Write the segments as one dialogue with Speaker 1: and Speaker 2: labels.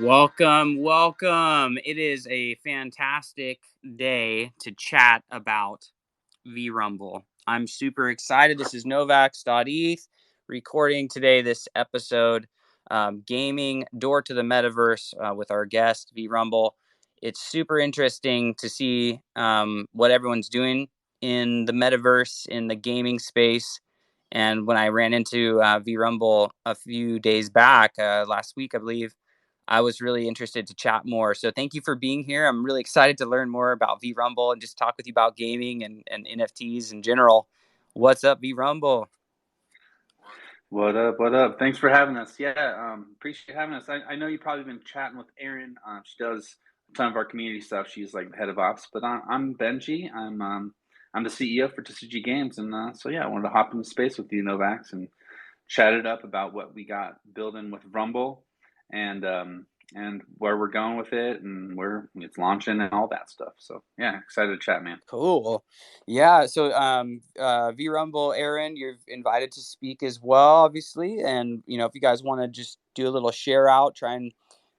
Speaker 1: Welcome, welcome. It is a fantastic day to chat about VRumble. I'm super excited. This is Novax.eth recording today this episode, Gaming Door to the Metaverse with our guest, VRumble. It's super interesting to see what everyone's doing in the metaverse, in the gaming space. And when I ran into VRumble a few days back, last week, I believe, I was really interested to chat more. So thank you for being here. I'm really excited to learn more about VRumble and just talk with you about gaming and NFTs in general. What's up, VRumble?
Speaker 2: What up? What up? Thanks for having us. Yeah, appreciate having us. I know you've probably been chatting with Erin. She does a ton of our community stuff. She's like the head of ops. But I'm Benji. I'm the CEO for TCG Games, and so yeah, I wanted to hop into space with you, Novax, and chat it up about what we got building with Rumble, and where we're going with it, and where it's launching, and all that stuff. So yeah, excited to chat, man.
Speaker 1: Cool. Yeah. So, VRumble, Aaron, you're invited to speak as well, obviously. And, if you guys want to just do a little share out, try and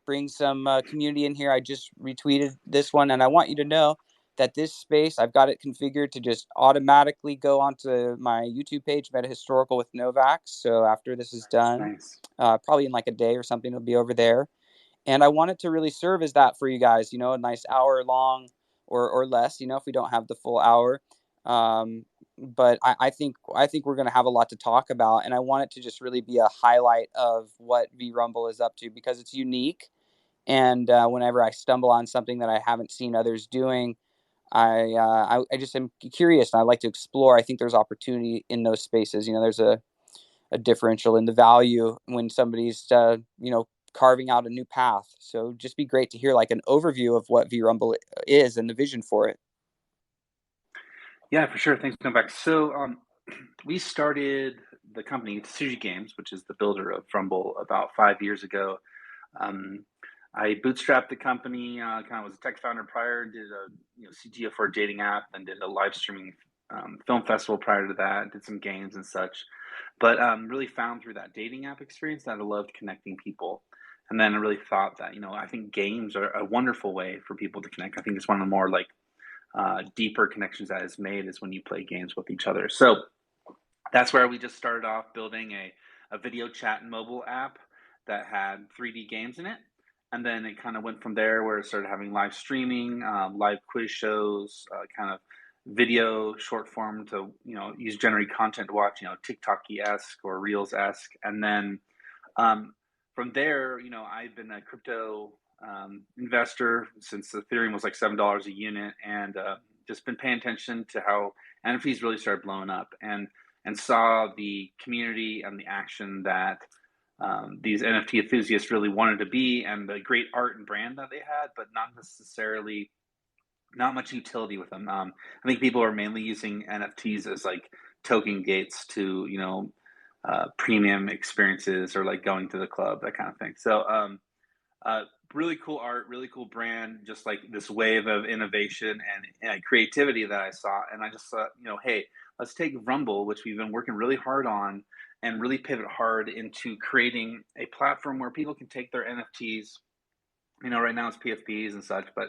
Speaker 1: bring some community in here. I just retweeted this one, and I want you to know that this space, I've got it configured to just automatically go onto my YouTube page, Meta Historical with Novax. So after this is done,
Speaker 2: Nice.
Speaker 1: probably in like a day or something, it'll be over there. And I want it to really serve as that for you guys, a nice hour long or less, if we don't have the full hour. But I think we're going to have a lot to talk about, and I want it to just really be a highlight of what VRumble is up to because it's unique. And whenever I stumble on something that I haven't seen others doing, I just am curious and I like to explore. I think there's opportunity in those spaces. There's a differential in the value when somebody's carving out a new path. So just be great to hear like an overview of what VRumble is and the vision for it.
Speaker 2: Yeah, for sure. Thanks for coming back. So, we started the company Tsuji Games, which is the builder of Rumble, about 5 years ago. Um, I bootstrapped the company. Kind of was a tech founder prior. Did a CTO for a dating app, then did a live streaming film festival prior to that. Did some games and such, but really found through that dating app experience that I loved connecting people. And then I really thought that I think games are a wonderful way for people to connect. I think it's one of the more like deeper connections that is made is when you play games with each other. So that's where we just started off building a video chat and mobile app that had 3D games in it. And then it kind of went from there where it started having live streaming, live quiz shows, kind of video short form to, use generate content to watch, TikTok-esque or Reels-esque. And then from there, I've been a crypto investor since Ethereum was like $7 a unit, and just been paying attention to how NFTs really started blowing up, and saw the community and the action that these NFT enthusiasts really wanted to be, and the great art and brand that they had, but not much utility with them. I think people are mainly using NFTs as like token gates to premium experiences or like going to the club, that kind of thing. So uh, really cool art, really cool brand, just like this wave of innovation and creativity that I saw. And I just thought, hey, let's take Rumble, which we've been working really hard on, and really pivot hard into creating a platform where people can take their NFTs. Right now it's PFPs and such, but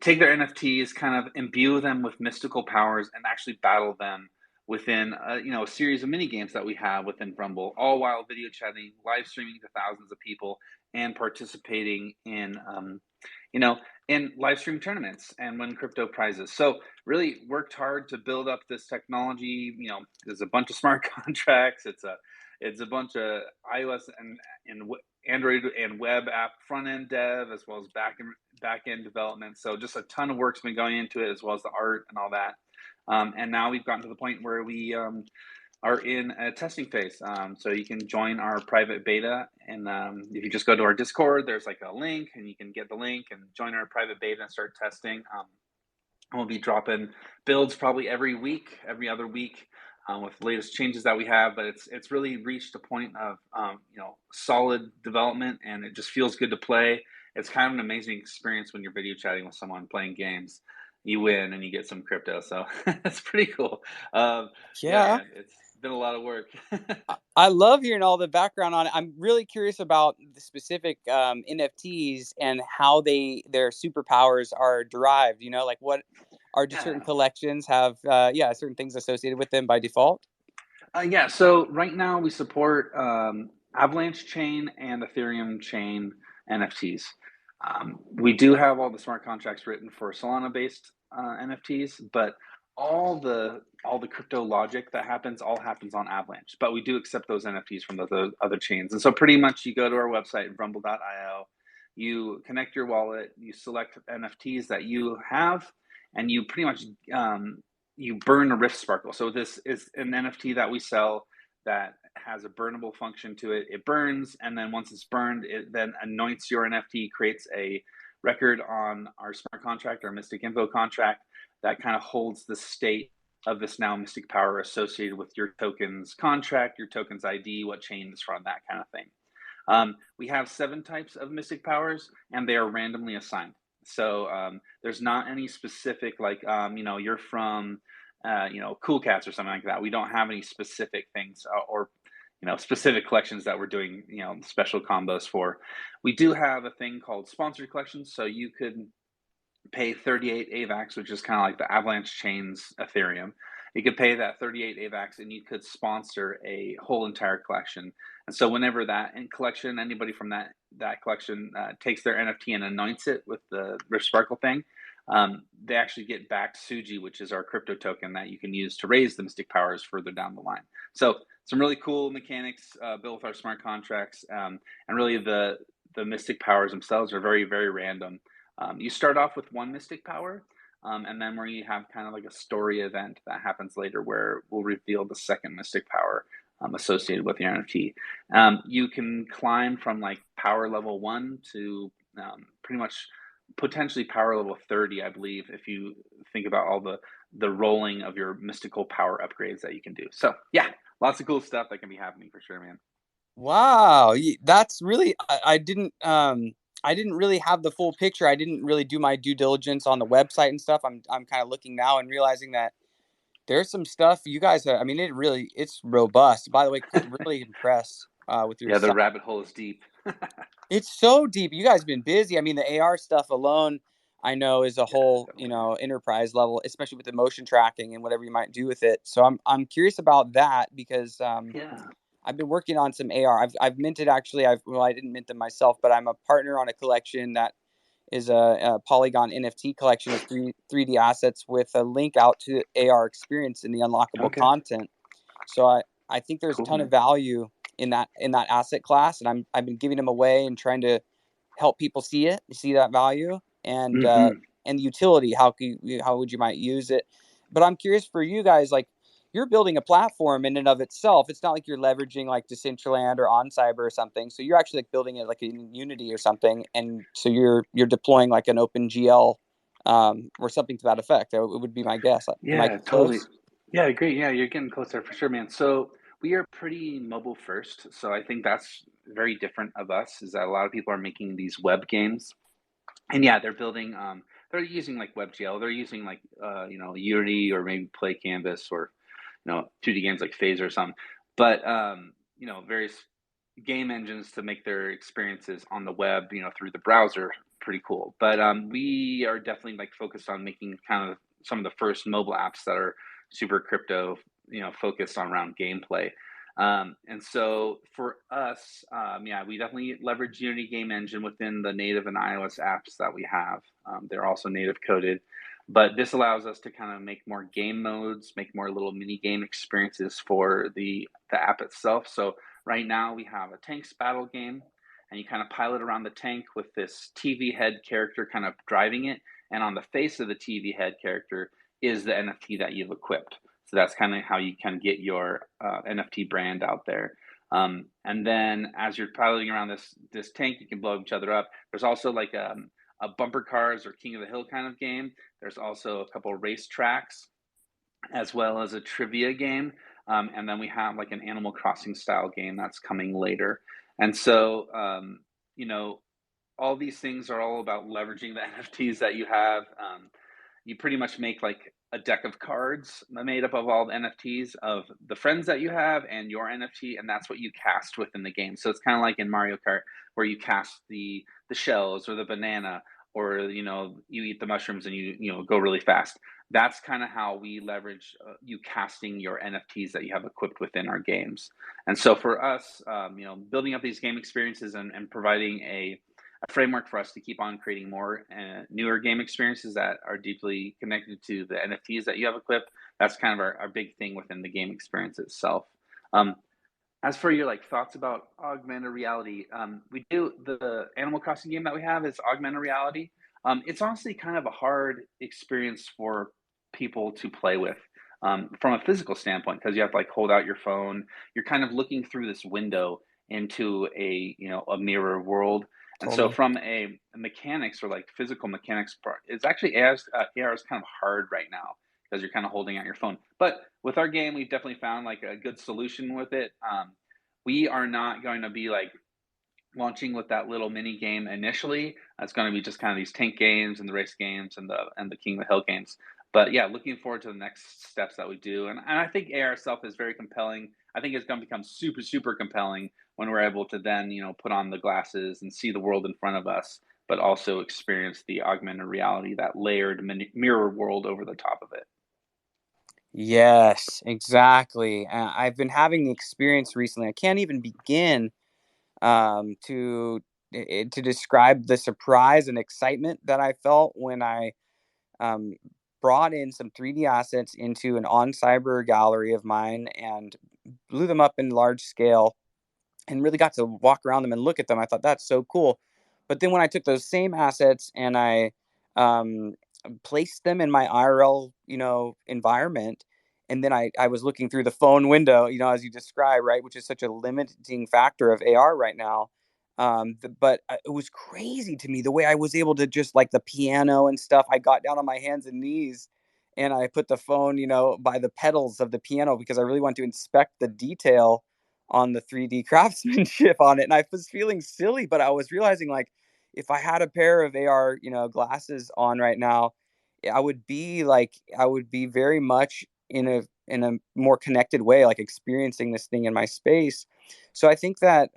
Speaker 2: take their NFTs, kind of imbue them with mystical powers, and actually battle them within a series of mini games that we have within Rumble, all while video chatting, live streaming to thousands of people, and participating you know, in live stream tournaments and win crypto prizes. So really worked hard to build up this technology. There's a bunch of smart contracts. It's a bunch of iOS and Android and web app front end dev, as well as back end development. So just a ton of work's been going into it, as well as the art and all that. And now we've gotten to the point where we are in a testing phase. So you can join our private beta, and if you just go to our Discord, there's like a link, and you can get the link and join our private beta and start testing. We'll be dropping builds probably every week, every other week, with the latest changes that we have. But it's really reached a point of solid development, and it just feels good to play. It's kind of an amazing experience when you're video chatting with someone playing games. You win and you get some crypto, so that's pretty cool. Yeah,
Speaker 1: Yeah.
Speaker 2: man, it's been a lot of work.
Speaker 1: I love hearing all the background on it. I'm really curious about the specific NFTs and how their superpowers are derived. You know, like what are just certain
Speaker 2: Yeah.
Speaker 1: collections have certain things associated with them by default.
Speaker 2: Yeah, so right now we support Avalanche chain and Ethereum chain NFTs. We do have all the smart contracts written for Solana-based NFTs, but all the crypto logic that happens all happens on Avalanche. But we do accept those NFTs from those other chains. And so pretty much you go to our website, rumble.io, you connect your wallet, you select NFTs that you have, and you pretty much you burn a Rift Sparkle. So this is an NFT that we sell that has a burnable function to it. It burns, and then once it's burned, it then anoints your NFT, creates a record on our smart contract, our Mystic Info contract, that kind of holds the state of this now Mystic Power associated with your token's contract, your token's ID, what chain it's from, that kind of thing. We have 7 types of Mystic Powers, and they are randomly assigned. So there's not any specific, like, you're from, Cool Cats or something like that. We don't have any specific things or specific collections that we're doing, special combos for. We do have a thing called sponsored collections. So you could pay 38 AVAX, which is kind of like the Avalanche chain's Ethereum. You could pay that 38 AVAX and you could sponsor a whole entire collection. And so whenever that in collection, anybody from that collection takes their NFT and anoints it with the Rift Sparkle thing, they actually get back Suji, which is our crypto token that you can use to raise the Mystic Powers further down the line. So some really cool mechanics built with our smart contracts, and really the Mystic Powers themselves are very, very random. You start off with one Mystic Power, and then where you have kind of like a story event that happens later where we'll reveal the second Mystic Power associated with the NFT. You can climb from like power level 1 to pretty much potentially power level 30, I believe, if you think about all the rolling of your mystical power upgrades that you can do. So yeah, lots of cool stuff that can be happening for sure, man.
Speaker 1: Wow, that's really I didn't really have the full picture. I didn't really do my due diligence on the website and stuff. I'm kind of looking now and realizing that there's some stuff you guys are, I mean, it's robust. By the way, really impressed with your
Speaker 2: Yeah, the
Speaker 1: site.
Speaker 2: rabbit hole is deep.
Speaker 1: It's so deep. You guys have been busy. I mean, the AR stuff alone, I know is a
Speaker 2: Yeah,
Speaker 1: whole,
Speaker 2: totally.
Speaker 1: enterprise level, especially with the motion tracking and whatever you might do with it. So I'm curious about that because
Speaker 2: Yeah.
Speaker 1: I've been working on some AR. I've minted actually. I didn't mint them myself, but I'm a partner on a collection that is a Polygon NFT collection of 3D assets with a link out to AR experience in the unlockable
Speaker 2: Okay.
Speaker 1: content. So I think there's a
Speaker 2: Cool,
Speaker 1: ton of
Speaker 2: man.
Speaker 1: value in that asset class, and I've been giving them away and trying to help people see that value
Speaker 2: Hmm.
Speaker 1: and the utility. How would you might use it? But I'm curious for you guys, like you're building a platform in and of itself. It's not like you're leveraging like Decentraland or OnCyber or something. So you're actually like building it like in Unity or something, and so you're deploying like an OpenGL or something to that effect. That would be my guess. Am I
Speaker 2: Yeah, totally.
Speaker 1: close?
Speaker 2: Yeah, I agree. Yeah, you're getting closer for sure, man. So we are pretty mobile first. So I think that's very different of us, is that a lot of people are making these web games. And yeah, they're using like WebGL, they're using like Unity or maybe Play Canvas or 2D games like Phase or something. But various game engines to make their experiences on the web, through the browser, pretty cool. But we are definitely like focused on making kind of some of the first mobile apps that are super crypto, focused on around gameplay. And so for us, yeah, we definitely leverage Unity Game Engine within the native and iOS apps that we have. They're also native coded, but this allows us to kind of make more game modes, make more little mini game experiences for the app itself. So right now we have a tanks battle game, and you kind of pilot around the tank with this TV head character kind of driving it, and on the face of the TV head character is the NFT that you've equipped. So that's kind of how you can get your NFT brand out there. And then as you're piloting around this tank, you can blow each other up. There's also like a bumper cars or King of the Hill kind of game. There's also a couple of race tracks as well as a trivia game. And then we have like an Animal Crossing style game that's coming later. And so, all these things are all about leveraging the NFTs that you have. You pretty much make like a deck of cards made up of all the NFTs of the friends that you have and your NFT, and that's what you cast within the game. So it's kind of like in Mario Kart where you cast the shells or the banana, or you eat the mushrooms and you go really fast. That's kind of how we leverage you casting your NFTs that you have equipped within our games. And so for us, building up these game experiences and providing a framework for us to keep on creating more newer game experiences that are deeply connected to the NFTs that you have equipped. That's kind of our big thing within the game experience itself. Um, as for your thoughts about augmented reality, we do the Animal Crossing game that we have is augmented reality. It's honestly kind of a hard experience for people to play with from a physical standpoint because you have to hold out your phone. You're kind of looking through this window into a mirror world, and so
Speaker 1: Totally.
Speaker 2: from a mechanics or physical mechanics part, it's actually AR is kind of hard right now because you're kind of holding out your phone. But with our game, we've definitely found a good solution with it. We are not going to be launching with that little mini game initially. It's going to be just kind of these tank games and the race games and the King of the Hill games. But yeah, looking forward to the next steps that we do. And I think AR itself is very compelling. I think it's going to become super, super compelling when we're able to then, put on the glasses and see the world in front of us, but also experience the augmented reality, that layered mirror world over the top of it.
Speaker 1: Yes, exactly. I've been having the experience recently. I can't even begin to describe the surprise and excitement that I felt when I um, brought in some 3D assets into an on cyber gallery of mine and blew them up in large scale and really got to walk around them and look at them. I thought that's so cool. But then when I took those same assets and I um, placed them in my IRL, environment, and then I was looking through the phone window, as you described, right, which is such a limiting factor of AR right now. But it was crazy to me the way I was able to just like the piano and stuff. I got down on my hands and knees and I put the phone, by the pedals of the piano because I really want to inspect the detail on the 3D craftsmanship on it. And I was feeling silly, but I was realizing if I had a pair of AR, glasses on right now, I would be very much in a more connected way, like experiencing this thing in my space. So I think that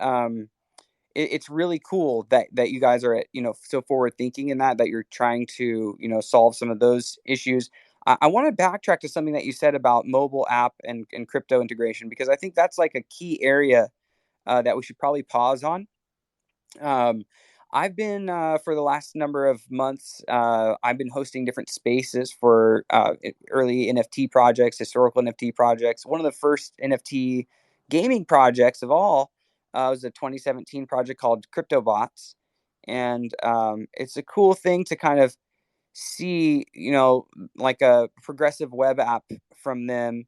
Speaker 1: it's really cool that you guys are so forward thinking in that you're trying to solve some of those issues. I want to backtrack to something that you said about mobile app and crypto integration because I think that's like a key area that we should probably pause on. Um, I've been for the last number of months. I've been hosting different spaces for early NFT projects, historical NFT projects. One of the first NFT gaming projects of all was a 2017 project called CryptoBots, and it's a cool thing to kind of see, like a progressive web app from them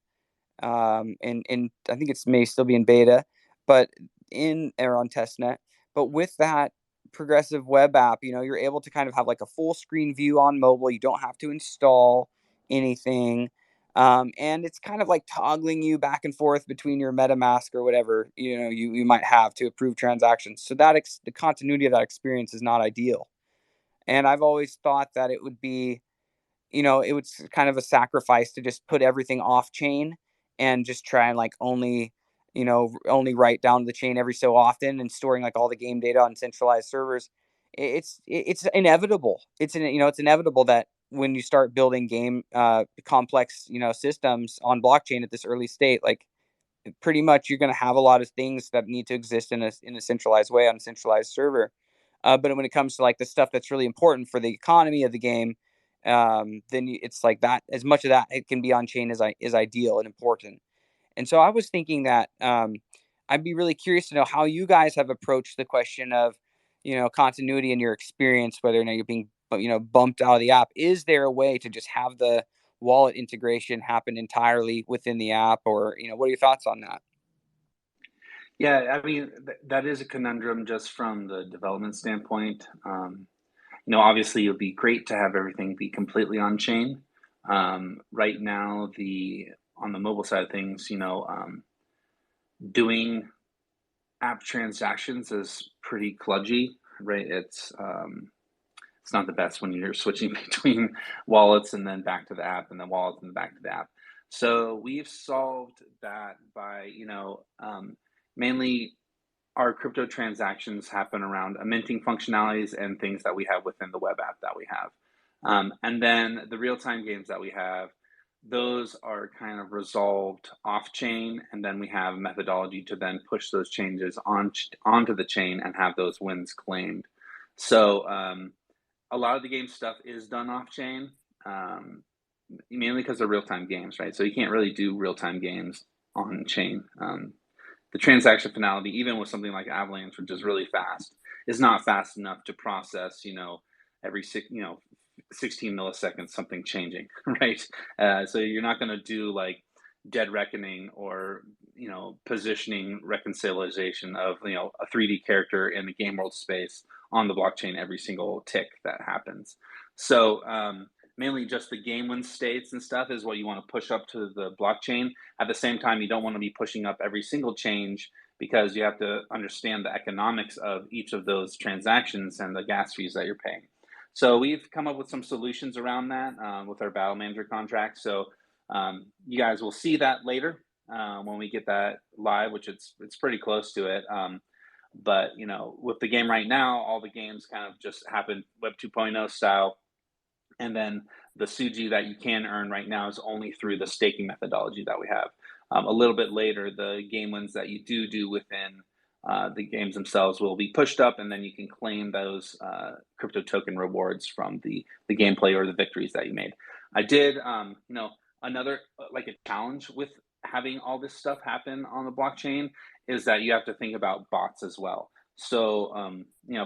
Speaker 1: and I think it's may still be in beta, but in or on testnet. But with that progressive web app, you're able to kind of have like a full screen view on mobile. You don't have to install anything. And it's kind of like toggling you back and forth between your MetaMask or whatever you might have to approve transactions. So the continuity of that experience is not ideal. And I've always thought that it would be it was kind of a sacrifice to just put everything off chain and just try and only write down the chain every so often and storing like all the game data on centralized servers. It's inevitable. It's inevitable that when you start building game complex systems on blockchain at this early state, like pretty much you're going to have a lot of things that need to exist in a centralized way on a centralized server. But when it comes to like the stuff that's really important for the economy of the game, then it's like that. As much of that it can be on chain is ideal and important. And so I was thinking that I'd be really curious to know how you guys have approached the question of continuity in your experience, whether or not you're being bumped out of the app. Is there a way to just have the wallet integration happen entirely within the app, or what are your thoughts on that?
Speaker 2: Yeah, I mean, that is a conundrum just from the development standpoint. Obviously, it would be great to have everything be completely on chain. Right now, the on the mobile side of things, doing app transactions is pretty kludgy, right? It's it's not the best when you're switching between wallets and then back to the app and then wallets and back to the app. So we've solved that by, mainly our crypto transactions happen around minting functionalities and things that we have within the web app that we have. And then the real time games that we have, those are kind of resolved off chain. And then we have methodology to then push those changes onto the chain and have those wins claimed. So a lot of the game stuff is done off chain, mainly because they're real time games, right? So you can't really do real time games on chain. The transaction finality, even with something like Avalanche, which is really fast, is not fast enough to process, every 16 milliseconds something changing, right? So you're not going to do like Dead Reckoning or positioning reconciliation of a 3D character in the game world space on the blockchain every single tick that happens. So mainly just the game win states and stuff is what you want to push up to the blockchain. At the same time, you don't want to be pushing up every single change because you have to understand the economics of each of those transactions and the gas fees that you're paying. So we've come up with some solutions around that with our battle manager contract. So you guys will see that later when we get that live, which it's pretty close to it. But with the game right now, all the games kind of just happen Web 2.0 style. And then the Suji that you can earn right now is only through the staking methodology that we have. A little bit later, the game wins that you do within the games themselves will be pushed up, and then you can claim those crypto token rewards from the gameplay or the victories that you made. I did, another like a challenge with having all this stuff happen on the blockchain is that you have to think about bots as well. So,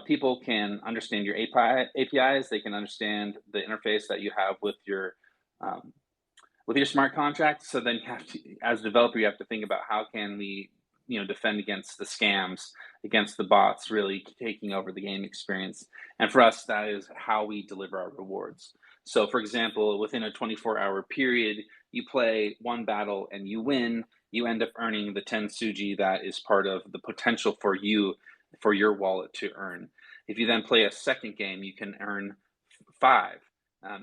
Speaker 2: people can understand your APIs. They can understand the interface that you have um, with your smart contract. So then you have to, as a developer, you have to think about how can we, defend against the scams, against the bots really taking over the game experience. And for us, that is how we deliver our rewards. So, for example, within a 24-hour period, you play one battle and you win, you end up earning the 10 Suji that is part of the potential for you for your wallet to earn. If you then play a second game, you can earn 5.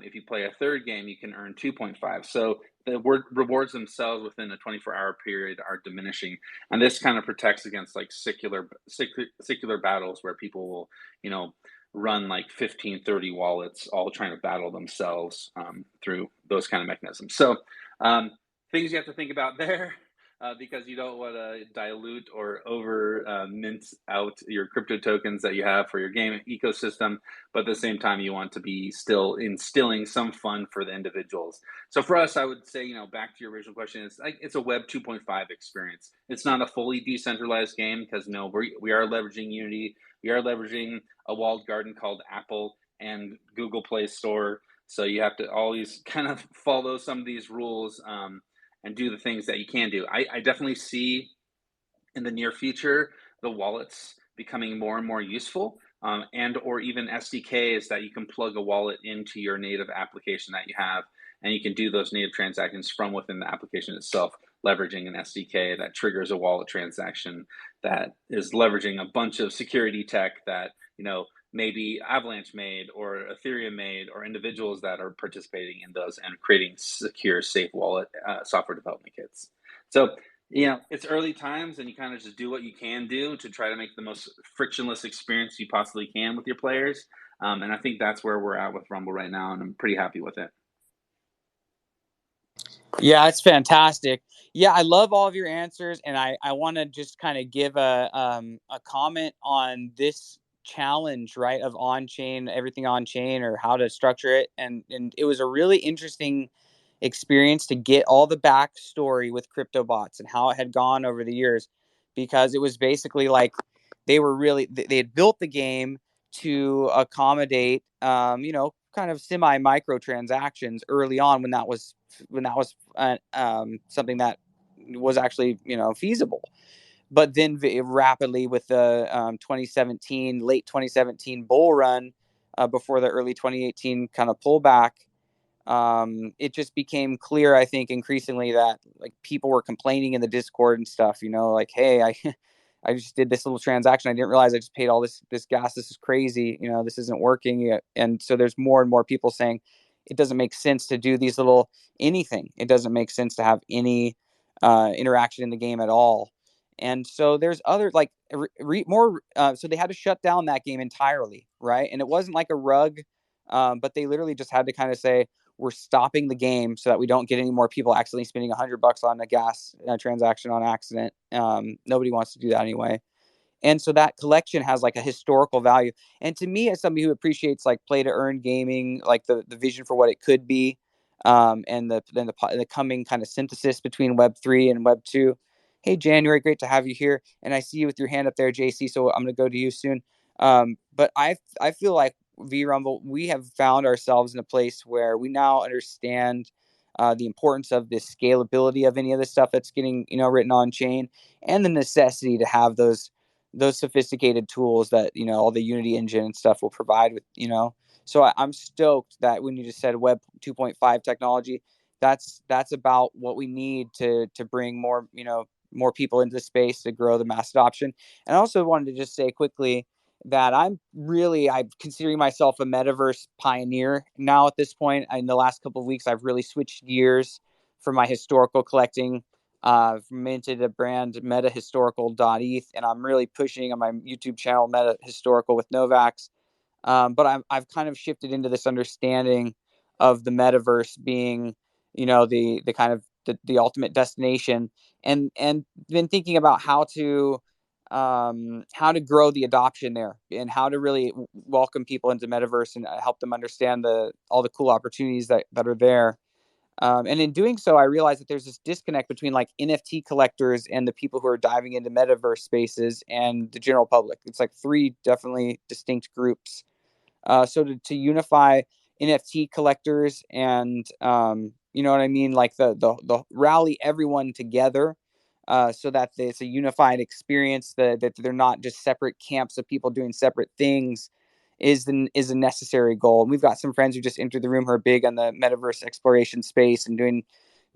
Speaker 2: If you play a third game, you can earn 2.5. So the rewards themselves within a 24-hour period are diminishing, and this kind of protects against like secular battles where people will, run like 15, 30 wallets, all trying to battle themselves through those kind of mechanisms. So things you have to think about there. Because you don't want to dilute or over mint out your crypto tokens that you have for your game ecosystem, but at the same time, you want to be still instilling some fun for the individuals. So for us, I would say, back to your original question, it's a Web 2.5 experience. It's not a fully decentralized game because we are leveraging Unity, we are leveraging a walled garden called Apple and Google Play Store. So you have to always kind of follow some of these rules. And do the things that you can do. I definitely see in the near future the wallets becoming more and more useful, and or even SDKs that you can plug a wallet into your native application that you have, and you can do those native transactions from within the application itself, leveraging an SDK that triggers a wallet transaction that is leveraging a bunch of security tech that maybe Avalanche made or Ethereum made or individuals that are participating in those and creating secure, safe wallet software development kits. So, it's early times and you kind of just do what you can do to try to make the most frictionless experience you possibly can with your players. And I think that's where we're at with Rumble right now, and I'm pretty happy with it.
Speaker 1: Yeah, it's fantastic. Yeah, I love all of your answers, and I want to just kind of give a comment on this challenge, right, of on chain, everything on chain, or how to structure it, and it was a really interesting experience to get all the backstory with CryptoBots and how it had gone over the years, because it was basically like they had built the game to accommodate kind of semi microtransactions early on when that was something that was actually feasible. But then rapidly with the 2017 late 2017 bull run, before the early 2018 kind of pullback, it just became clear, I think, increasingly that like people were complaining in the Discord and stuff, like, hey, I just did this little transaction. I didn't realize I just paid all this gas. This is crazy. This isn't working yet. And so there's more and more people saying it doesn't make sense to do these little anything. It doesn't make sense to have any interaction in the game at all. And so there's other like more. So they had to shut down that game entirely, right? And it wasn't like a rug, but they literally just had to kind of say, we're stopping the game so that we don't get any more people accidentally spending $100 on a gas transaction on accident. Nobody wants to do that anyway. And so that collection has like a historical value. And to me, as somebody who appreciates like play to earn gaming, like the vision for what it could be, and the coming kind of synthesis between Web 3 and Web 2. Hey, January, great to have you here. And I see you with your hand up there, JC. So I'm going to go to you soon. But I feel like VRumble, we have found ourselves in a place where we now understand the importance of the scalability of any of the stuff that's getting written on chain, and the necessity to have those sophisticated tools that all the Unity engine and stuff will provide with. So I'm stoked that when you just said Web 2.5 technology, that's about what we need to bring more people into the space to grow the mass adoption. And I also wanted to just say quickly that I'm considering myself a metaverse pioneer now at this point. In the last couple of weeks, I've really switched gears from my historical collecting. Minted a brand metahistorical.eth, and I'm really pushing on my YouTube channel Meta Historical with Novax. But I've kind of shifted into this understanding of the metaverse being, the kind of the ultimate destination, and been thinking about how to grow the adoption there, and how to really welcome people into metaverse and help them understand all the cool opportunities that are there. And in doing so, I realized that there's this disconnect between like NFT collectors and the people who are diving into metaverse spaces and the general public. It's like three definitely distinct groups. So to unify NFT collectors and you know what I mean, like the rally everyone together, so that it's a unified experience, that they're not just separate camps of people doing separate things, is a necessary goal. And we've got some friends who just entered the room who are big on the metaverse exploration space and doing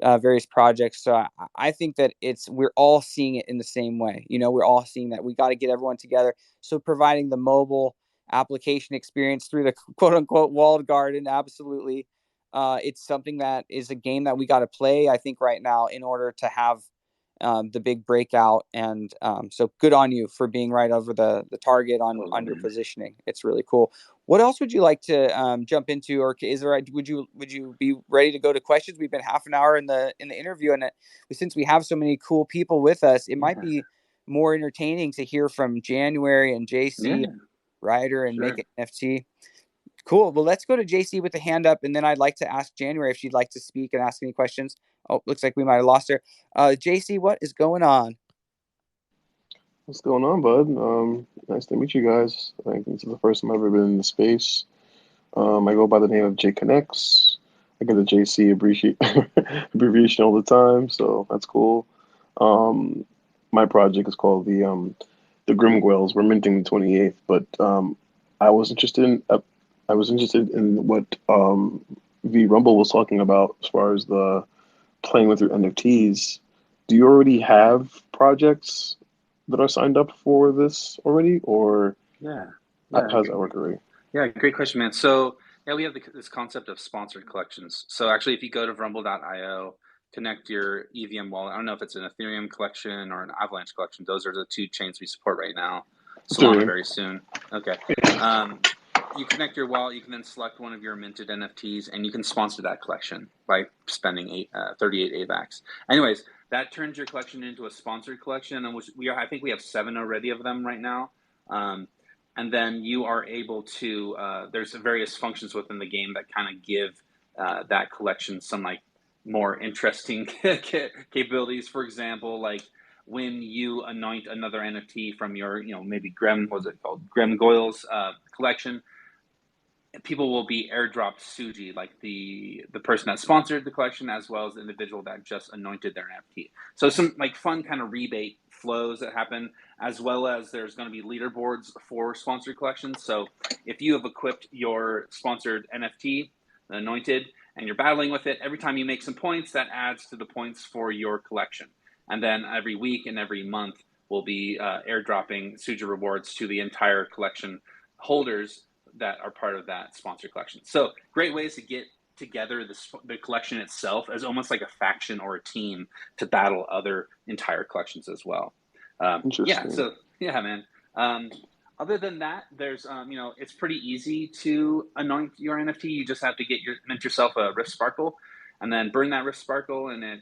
Speaker 1: various projects. So I think that we're all seeing it in the same way. We're all seeing that we got to get everyone together. So providing the mobile application experience through the quote unquote walled garden, absolutely. It's something that is a game that we got to play, I think, right now in order to have the big breakout. And so good on you for being right over the target on your positioning. It's really cool. What else would you like to jump into, or would you be ready to go to questions? We've been half an hour in the interview, and since we have so many cool people with us, it might be more entertaining to hear from January and JC, Ryder, and Make It NFT. Cool. Well, let's go to JC with the hand up, and then I'd like to ask January if she'd like to speak and ask any questions. Oh, looks like we might have lost her. JC, what is going on?
Speaker 3: What's going on, bud? Nice to meet you guys. I think this is the first time I've ever been in the space. I go by the name of J Connects. I get the JC abbreviation all the time, so that's cool. Um, my project is called the Grimgoyles. We're minting the 28th, but I was interested in I was interested in what VRumble was talking about as far as the playing with your NFTs. Do you already have projects that are signed up for this already, or
Speaker 2: Yeah,
Speaker 3: how
Speaker 2: yeah,
Speaker 3: does that work already?
Speaker 2: yeah. Great question, man. So yeah, we have this concept of sponsored collections. So actually, if you go to Vrumble.io, connect your EVM wallet. I don't know if it's an Ethereum collection or an Avalanche collection. Those are the two chains we support right now. Solana
Speaker 3: Ethereum.
Speaker 2: very soon. Okay. You connect your wallet. You can then select one of your minted NFTs, and you can sponsor that collection by spending 38 AVAX. Anyways, that turns your collection into a sponsored collection, and I think we have 7 already of them right now. And then you are able to there's various functions within the game that kind of give that collection some like more interesting capabilities. For example, like when you anoint another NFT from your maybe Grem Goyle's collection, people will be airdropped Suji, like the person that sponsored the collection, as well as the individual that just anointed their NFT. So some like fun kind of rebate flows that happen, as well as there's going to be leaderboards for sponsored collections. So if you have equipped your sponsored NFT, the anointed, and you're battling with it, every time you make some points, that adds to the points for your collection. And then every week and every month, will be airdropping Suja rewards to the entire collection holders that are part of that sponsored collection. So great ways to get together the collection itself as almost like a faction or a team to battle other entire collections as well. Yeah,
Speaker 3: Interesting.
Speaker 2: so yeah, man. Other than that, there's it's pretty easy to anoint your NFT. You just have to mint yourself a Rift Sparkle, and then burn that Rift Sparkle, and it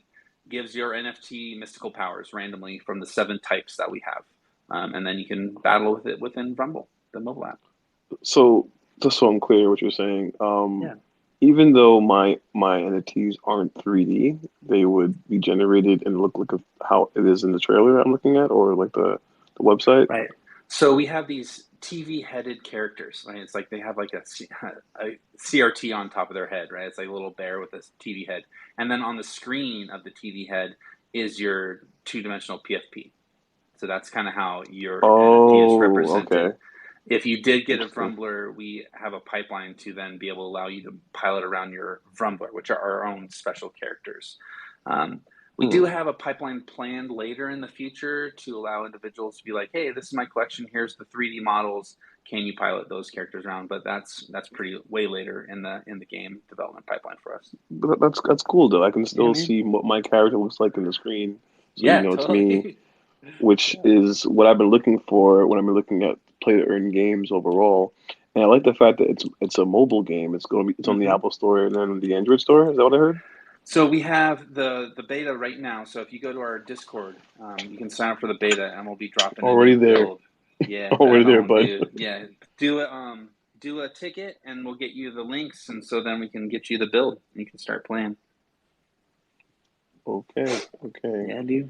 Speaker 2: gives your NFT mystical powers randomly from the 7 types that we have, and then you can battle with it within Rumble, the mobile app.
Speaker 3: So just so I'm clear what you're saying,
Speaker 2: Yeah.
Speaker 3: even though my NFTs aren't 3D, they would be generated and look like how it is in the trailer I'm looking at, or like the website.
Speaker 2: Right. So we have these TV-headed characters, right? It's like they have like a CRT on top of their head, right? It's like a little bear with a TV head. And then on the screen of the TV head is your two-dimensional PFP. So that's kind of how your NFT is
Speaker 3: Oh,
Speaker 2: represented.
Speaker 3: okay.
Speaker 2: If you did get a
Speaker 3: Interesting.
Speaker 2: Vrumbler, we have a pipeline to then be able to allow you to pilot around your Vrumbler, which are our own special characters. We do
Speaker 3: Hmm.
Speaker 2: have a pipeline planned later in the future to allow individuals to be like, hey, this is my collection. Here's the 3D models. Can you pilot those characters around? But that's pretty way later in the game development pipeline for us.
Speaker 3: But that's cool though. I can
Speaker 2: Yeah,
Speaker 3: still
Speaker 2: man.
Speaker 3: see what my character looks like in the screen, so you
Speaker 2: Yeah,
Speaker 3: know it's me,
Speaker 2: totally.
Speaker 3: which
Speaker 2: Yeah.
Speaker 3: is what I've been looking for when I've been looking at play to earn games overall. And I like the fact that it's a mobile game. It's on the
Speaker 2: Mm-hmm.
Speaker 3: Apple Store and then the Android Store. Is that what I heard?
Speaker 2: So we have the beta right now. So if you go to our Discord, you can sign up for the beta, and we'll be dropping a
Speaker 3: Already
Speaker 2: new
Speaker 3: there.
Speaker 2: build. Yeah,
Speaker 3: Already there,
Speaker 2: boom,
Speaker 3: bud.
Speaker 2: dude. Yeah, do a ticket, and we'll get you the links, and so then we can get you the build, and you can start playing.
Speaker 3: Okay, okay.
Speaker 2: Yeah, dude.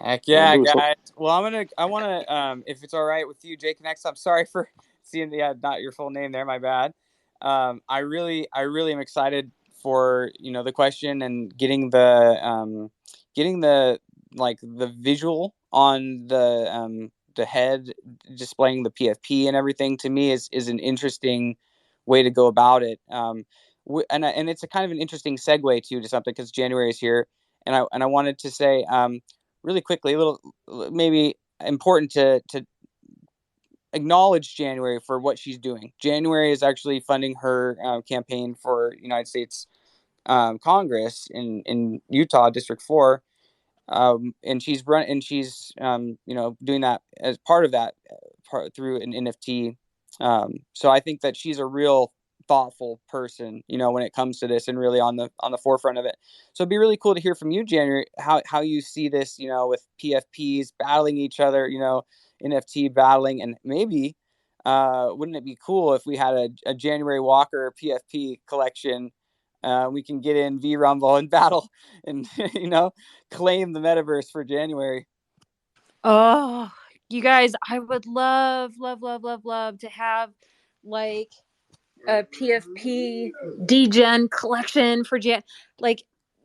Speaker 1: Heck
Speaker 3: I'll
Speaker 1: yeah,
Speaker 3: do it. So,
Speaker 1: guys. Well, I want to, if it's all right with you, Jake Next. I'm sorry for seeing not your full name there. My bad. I really am excited for the question and getting the like the visual on the head displaying the PFP and everything. To me is an interesting way to go about it. And it's a kind of an interesting segue to something because January is here, and I wanted to say really quickly, a little maybe important to acknowledge January for what she's doing. January is actually funding her campaign for United States Congress in Utah District 4, and she's doing that as part of that through an NFT. So I think that she's a real thoughtful person, when it comes to this, and really on the forefront of it. So it'd be really cool to hear from you, January, how you see this, with PFPs battling each other, NFT battling, and maybe wouldn't it be cool if we had a January Walker PFP collection? We can get in VRumble and battle and claim the metaverse for January.
Speaker 4: Oh, you guys, I would love, love, love, love, love to have like a PFP degen collection for Jan. Like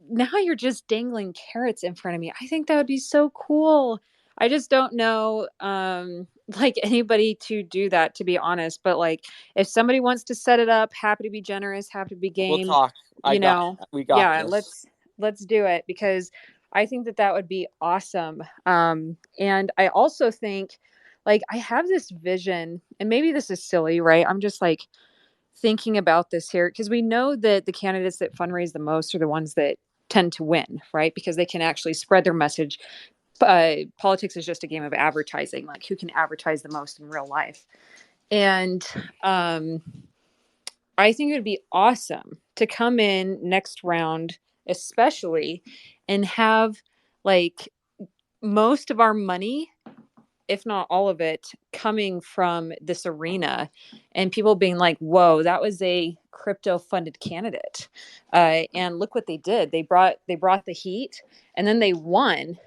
Speaker 4: now you're just dangling carrots in front of me. I think that would be so cool. I just don't know like anybody to do that, to be honest. But like if somebody wants to set it up, happy to be generous, happy to be
Speaker 1: We'll
Speaker 4: game,
Speaker 1: talk. We got
Speaker 4: yeah,
Speaker 1: this.
Speaker 4: let's do it because I think that that would be awesome. And I also think like I have this vision, and maybe this is silly, right? I'm just like thinking about this here because we know that the candidates that fundraise the most are the ones that tend to win, right? Because they can actually spread their message. Politics is just a game of advertising, like who can advertise the most in real life. And I think it would be awesome to come in next round, especially, and have like most of our money, if not all of it, coming from this arena, and people being like, "Whoa, that was a crypto funded candidate," and look what they did. They brought the heat, and then they won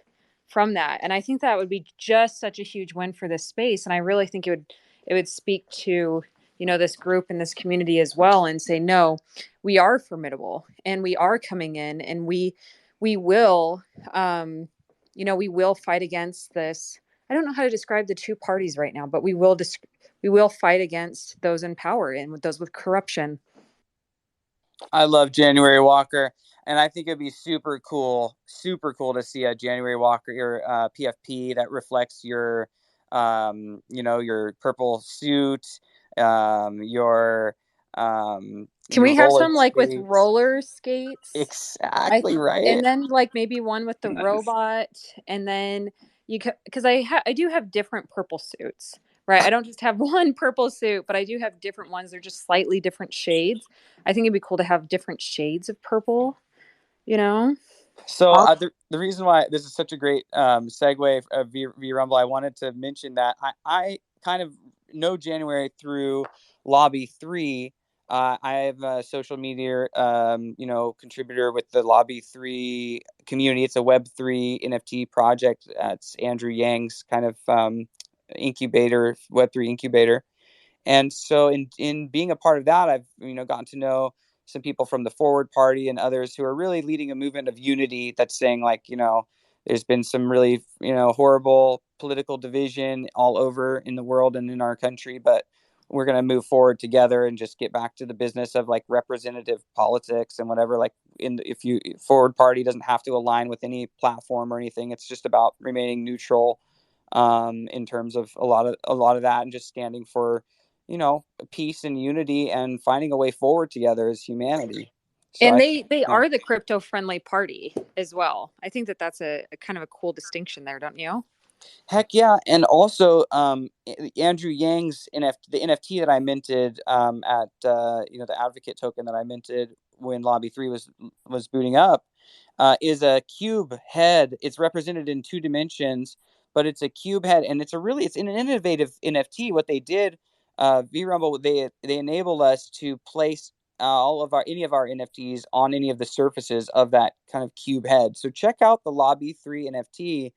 Speaker 4: from that. And I think that would be just such a huge win for this space. And I really think it would speak to this group and this community as well, and say, no, we are formidable, and we are coming in, and we will we will fight against this. I don't know how to describe the two parties right now, but we will fight against those in power and with those with corruption.
Speaker 1: I love January Walker, and I think it'd be super cool to see a January Walker PFP that reflects your, your purple suit, your,
Speaker 4: Can we
Speaker 1: your
Speaker 4: have
Speaker 1: roller
Speaker 4: some like with
Speaker 1: skates.
Speaker 4: roller skates?
Speaker 1: Exactly right.
Speaker 4: And then like maybe one with the
Speaker 2: Nice.
Speaker 4: robot, and then because I do have different purple suits, right? I don't just have one purple suit, but I do have different ones. They're just slightly different shades. I think it'd be cool to have different shades of purple, you know?
Speaker 1: So
Speaker 4: I'll-
Speaker 1: the reason why this is such a great segue of VRumble, I wanted to mention that I kind of know January through Lobby 3. I have a social media, contributor with the Lobby 3 community. It's a Web3 NFT project. It's Andrew Yang's kind of incubator, Web3 incubator. And so in being a part of that, I've gotten to know some people from the Forward Party and others who are really leading a movement of unity that's saying like, there's been some really, horrible political division all over in the world and in our country, but we're going to move forward together and just get back to the business of like representative politics and whatever. Like if you Forward Party doesn't have to align with any platform or anything. It's just about remaining neutral in terms of a lot of that, and just standing for peace and unity and finding a way forward together as humanity. So
Speaker 4: And
Speaker 1: I
Speaker 4: they
Speaker 1: think,
Speaker 4: are the crypto friendly party as well. I think that's a kind of a cool distinction there, don't you?
Speaker 1: heck yeah. And also Andrew Yang's the NFT that I minted at the advocate token that I minted when Lobby 3 was booting up is a cube head. It's represented in 2 dimensions, but it's a cube head, and it's an innovative NFT. What they did, VRumble, they enable us to place any of our NFTs on any of the surfaces of that kind of cube head. So check out the Lobby 3 NFT,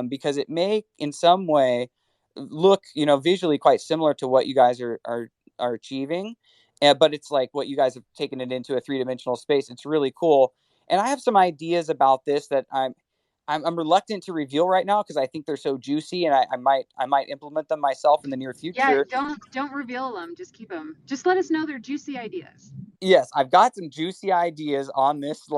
Speaker 1: because it may in some way look visually quite similar to what you guys are achieving, but it's like what you guys have taken it into a 3-dimensional space. It's really cool, and I have some ideas about this that I'm reluctant to reveal right now because I think they're so juicy, and I might implement them myself in the near
Speaker 4: Yeah,
Speaker 1: future.
Speaker 4: don't reveal them. Just keep them. Just let us know they're juicy ideas.
Speaker 1: Yes, I've got some juicy ideas on this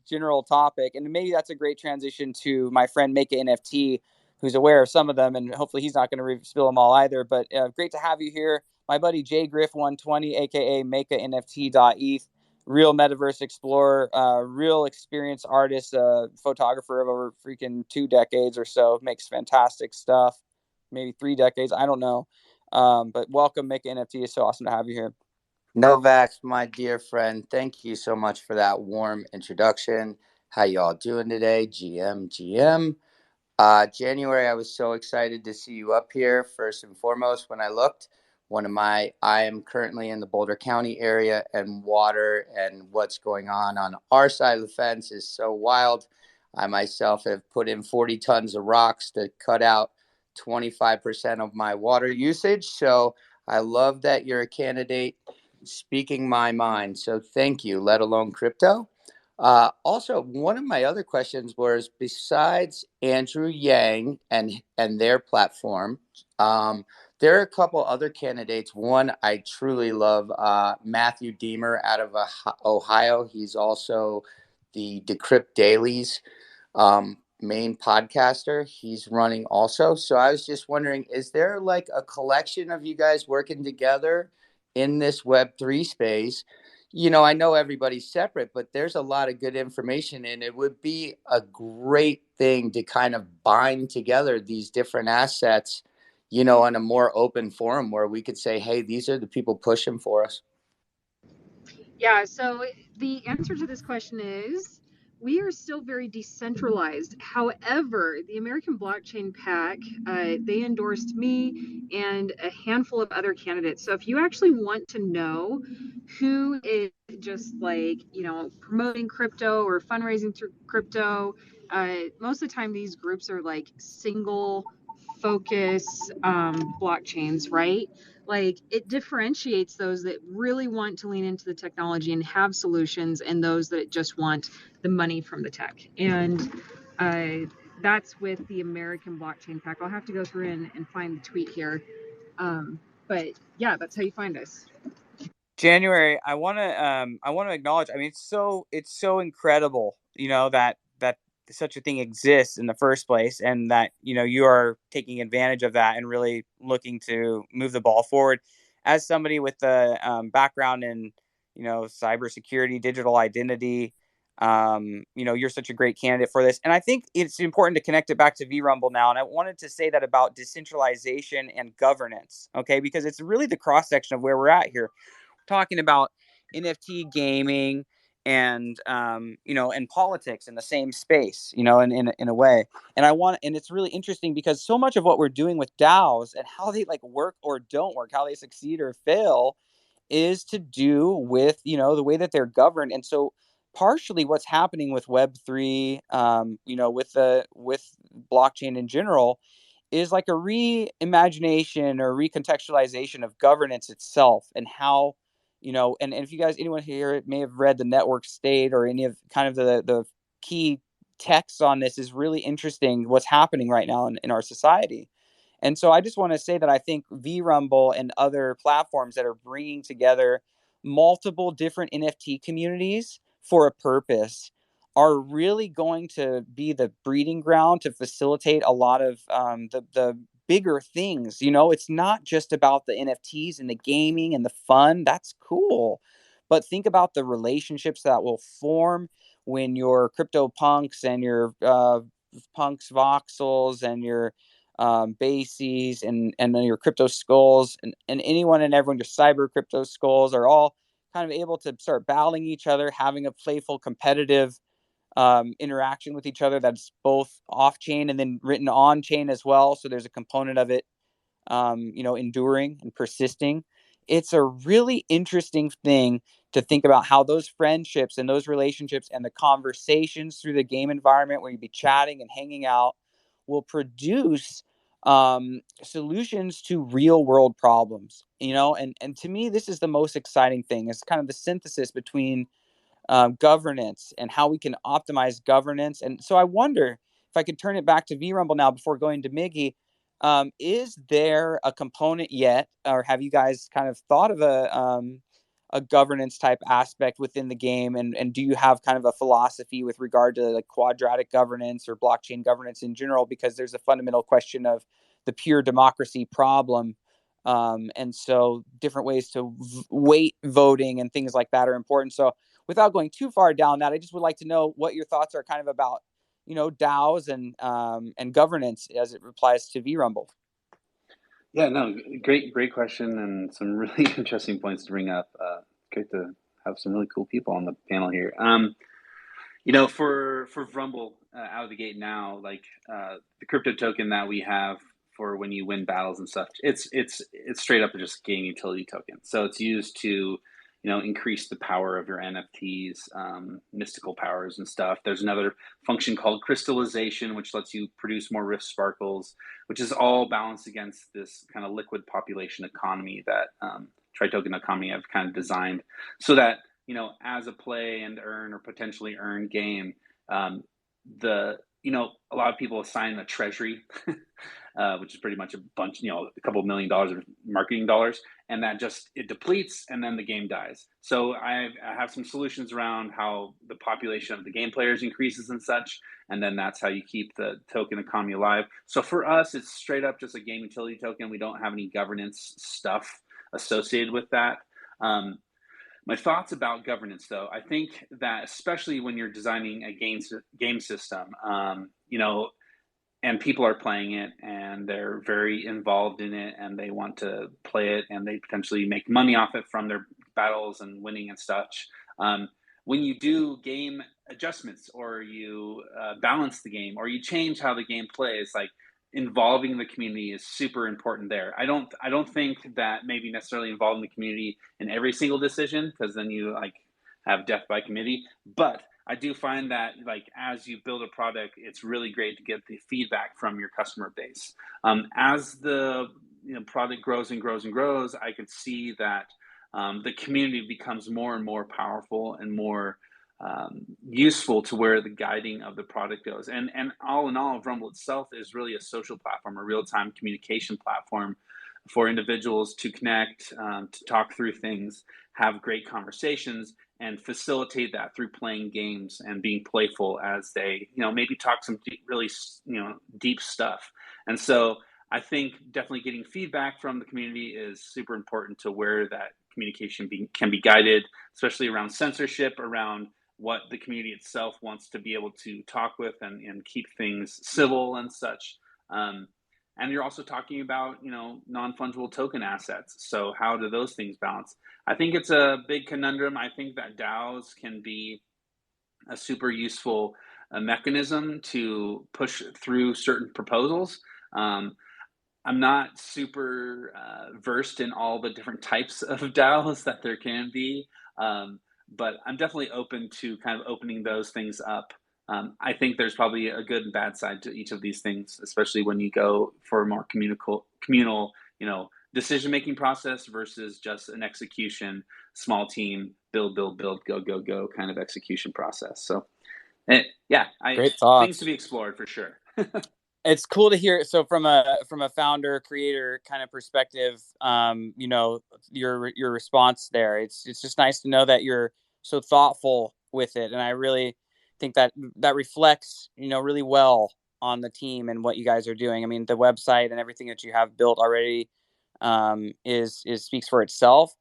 Speaker 1: general topic, and maybe that's a great transition to my friend Make NFT, who's aware of some of them, and hopefully he's not going to spill them all either. But great to have you here, my buddy Jay Griff 120, aka Make NFT.eth, real metaverse explorer, real experienced artist, photographer of over freaking 2 decades or so, makes fantastic stuff, maybe 3 decades, I don't know. But welcome, Make NFT. It's so awesome to have you here.
Speaker 5: Novax, my dear friend, thank you so much for that warm introduction. How y'all doing today? GM. January, I was so excited to see you up here. First and foremost, when I looked, I am currently in the Boulder County area, and water and what's going on our side of the fence is so wild. I myself have put in 40 tons of rocks to cut out 25% of my water usage. So I love that you're a candidate speaking my mind. So thank you, let alone crypto. Also, one of my other questions was, besides Andrew Yang and their platform, there are a couple other candidates. One I truly love, Matthew Deemer out of Ohio. He's also the Decrypt Dailies main podcaster. He's running also. So I was just wondering, is there like a collection of you guys working together in this Web3 space? I know everybody's separate, but there's a lot of good information, and it would be a great thing to kind of bind together these different assets, on a more open forum where we could say, hey, these are the people pushing for us.
Speaker 4: Yeah, so the answer to this question is we are still very decentralized. However, the American Blockchain PAC, they endorsed me and a handful of other candidates. So if you actually want to know who is just like, promoting crypto or fundraising through crypto, most of the time these groups are like single focus blockchains, right? Like it differentiates those that really want to lean into the technology and have solutions, and those that just want the money from the tech. And that's with the American Blockchain PAC. I'll have to go through and find the tweet here. But yeah, that's how you find us.
Speaker 1: January, I want to acknowledge. I mean, it's so incredible, that such a thing exists in the first place, and that you are taking advantage of that and really looking to move the ball forward. As somebody with a background in cybersecurity, digital identity, you're such a great candidate for this, and I think it's important to connect it back to VRumble now. And I wanted to say that about decentralization and governance, okay, because it's really the cross section of where we're at here talking about NFT gaming and and politics in the same space, in a way. And it's really interesting because so much of what we're doing with DAOs and how they like work or don't work, how they succeed or fail, is to do with the way that they're governed. And so partially what's happening with Web3, with blockchain in general, is like a reimagination or recontextualization of governance itself, and how and if you guys, anyone here may have read the network state or any of kind of the key texts on this, is really interesting what's happening right now in our society. And so I just want to say that I think VRumble and other platforms that are bringing together multiple different NFT communities for a purpose are really going to be the breeding ground to facilitate a lot of the bigger things. It's not just about the NFTs and the gaming and the fun. That's cool. But think about the relationships that will form when your crypto punks and your punks voxels and your bases and then your crypto skulls and anyone and everyone, your cyber crypto skulls, are all kind of able to start battling each other, having a playful competitive interaction with each other that's both off chain and then written on chain as well. So there's a component of it enduring and persisting. It's a really interesting thing to think about how those friendships and those relationships and the conversations through the game environment where you'd be chatting and hanging out will produce solutions to real world problems, and to me, this is the most exciting thing. It's kind of the synthesis between governance and how we can optimize governance. And so I wonder if I could turn it back to VRumble now before going to Miggy. Is there a component yet, or have you guys kind of thought of a governance type aspect within the game? And do you have kind of a philosophy with regard to like quadratic governance or blockchain governance in general? Because there's a fundamental question of the pure democracy problem. And so different ways to weight voting and things like that are important. So without going too far down that, I just would like to know what your thoughts are kind of about, DAOs and governance as it applies to VRumble.
Speaker 2: Yeah, no, great question, and some really interesting points to bring up. Great to have some really cool people on the panel here. For Vrumble, out of the gate now, like the crypto token that we have for when you win battles and stuff, it's straight up just a game utility token. So it's used to increase the power of your NFTs, mystical powers and stuff. There's another function called crystallization, which lets you produce more rift sparkles, which is all balanced against this kind of liquid population economy that Tritoken economy have kind of designed, so that as a play and earn or potentially earn game, the a lot of people assign a treasury, which is pretty much a bunch, a couple of $1 million of marketing dollars, and that just it depletes, and then the game dies. So I have some solutions around how the population of the game players increases and such, and then that's how you keep the token economy alive. So for us, it's straight up just a game utility token. We don't have any governance stuff associated with that. My thoughts about governance, though, I think that especially when you're designing a game system, and people are playing it and they're very involved in it and they want to play it and they potentially make money off it from their battles and winning and such. When you do game adjustments or you balance the game or you change how the game plays, like involving the community is super important there. I don't think that maybe necessarily involving the community in every single decision, because then you like have death by committee. But I do find that like as you build a product, it's really great to get the feedback from your customer base. As the product grows and grows and grows, I could see that the community becomes more and more powerful and more useful to where the guiding of the product goes. And all in all, Rumble itself is really a social platform, a real-time communication platform, for individuals to connect, to talk through things, have great conversations, and facilitate that through playing games and being playful as they, maybe talk some really, deep stuff. And so I think definitely getting feedback from the community is super important to where that communication can be guided, especially around censorship, around what the community itself wants to be able to talk with and keep things civil and such. And you're also talking about, non-fungible token assets. So how do those things balance? I think it's a big conundrum. I think that DAOs can be a super useful mechanism to push through certain proposals. I'm not super versed in all the different types of DAOs that there can be, but I'm definitely open to kind of opening those things up. I think there's probably a good and bad side to each of these things, especially when you go for a more communal, decision-making process versus just an execution, small team, build, go, go kind of execution process. So, yeah,
Speaker 1: Great
Speaker 2: things to
Speaker 1: thoughts.
Speaker 2: be explored for sure.
Speaker 1: It's cool to hear. So from a founder creator kind of perspective, your response there, it's just nice to know that you're so thoughtful with it, and I really think that reflects really well on the team and what you guys are doing. I mean, the website and everything that you have built already is speaks for itself.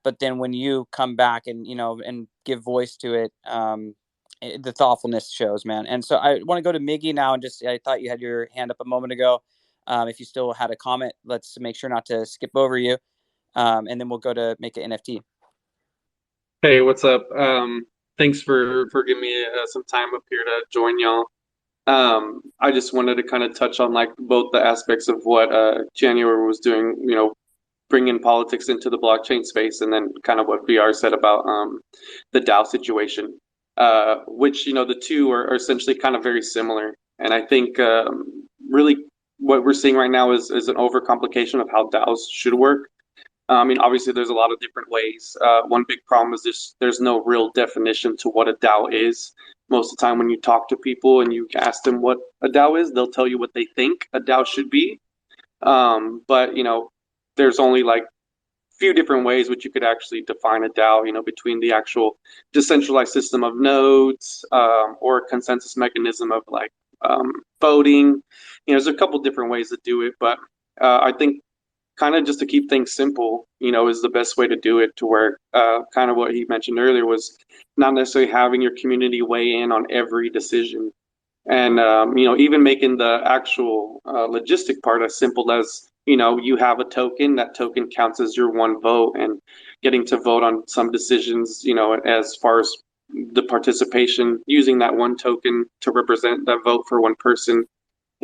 Speaker 1: But then when you come back and and give voice to it, the thoughtfulness shows, man. And so I want to go to Miggy now, and I thought you had your hand up a moment ago. If you still had a comment, let's make sure not to skip over you, and then we'll go to make an NFT.
Speaker 6: Hey, what's up? Thanks for giving me some time up here to join y'all. I just wanted to kind of touch on like both the aspects of what January was doing, bringing politics into the blockchain space, and then kind of what VR said about the DAO situation, which the two are essentially kind of very similar. And I think really what we're seeing right now is an overcomplication of how DAOs should work. I mean, obviously, there's a lot of different ways. One big problem is there's no real definition to what a DAO is. Most of the time, when you talk to people and you ask them what a DAO is, they'll tell you what they think a DAO should be. But there's only like few different ways which you could actually define a DAO. Between the actual decentralized system of nodes or a consensus mechanism of like voting. There's a couple different ways to do it, but I think kind of just to keep things simple, is the best way to do it, to where kind of what he mentioned earlier was not necessarily having your community weigh in on every decision. And, even making the actual logistic part as simple as, you have a token, that token counts as your one vote, and getting to vote on some decisions, as far as the participation, using that one token to represent that vote for one person,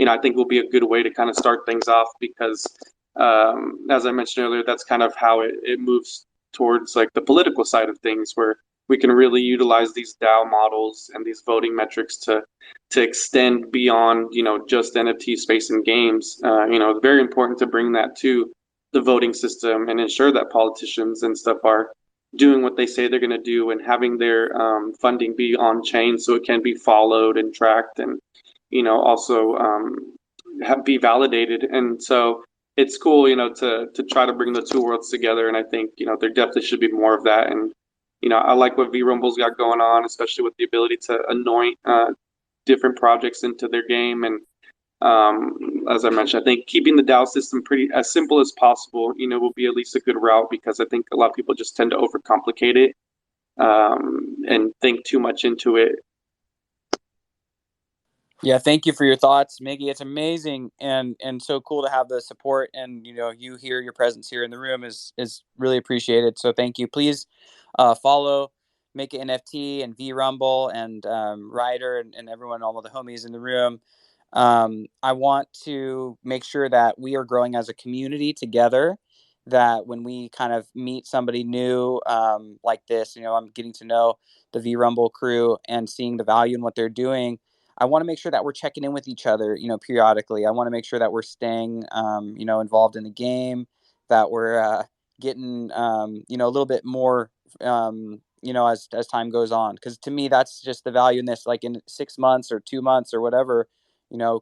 Speaker 6: I think will be a good way to kind of start things off, because as I mentioned earlier, that's kind of how it moves towards like the political side of things, where we can really utilize these DAO models and these voting metrics to extend beyond just NFT space and games. It's very important to bring that to the voting system and ensure that politicians and stuff are doing what they say they're going to do, and having their funding be on chain so it can be followed and tracked, and also be validated. And so it's cool, to try to bring the two worlds together. And I think, there definitely should be more of that. And, I like what VRumble's got going on, especially with the ability to anoint different projects into their game. And as I mentioned, I think keeping the DAO system pretty as simple as possible, will be at least a good route, because I think a lot of people just tend to overcomplicate it and think too much into it.
Speaker 1: Yeah, thank you for your thoughts, Miggy. It's amazing and so cool to have the support, and you here, your presence here in the room is really appreciated. So thank you. Please follow Make It NFT and VRumble and Ryder and everyone, all of the homies in the room. I want to make sure that we are growing as a community together. That when we kind of meet somebody new like this, I'm getting to know the VRumble crew and seeing the value in what they're doing. I want to make sure that we're checking in with each other, periodically. I want to make sure that we're staying, involved in the game, that we're getting, a little bit more, as time goes on. Because to me, that's just the value in this. Like in 6 months or 2 months or whatever,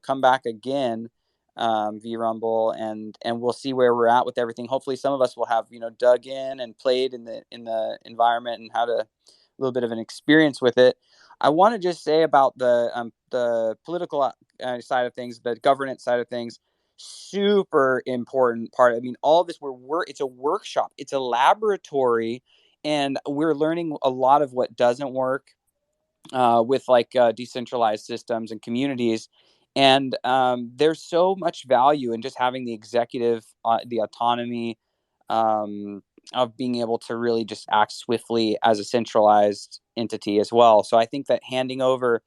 Speaker 1: come back again, VRumble, and we'll see where we're at with everything. Hopefully, some of us will have dug in and played in the environment and had a little bit of an experience with it. I want to just say about the political side of things, the governance side of things. Super important part. I mean, all of this it's a workshop, it's a laboratory, and we're learning a lot of what doesn't work with decentralized systems and communities. And there's so much value in just having the executive, the autonomy of being able to really just act swiftly as a centralized entity as well. So I think that handing over,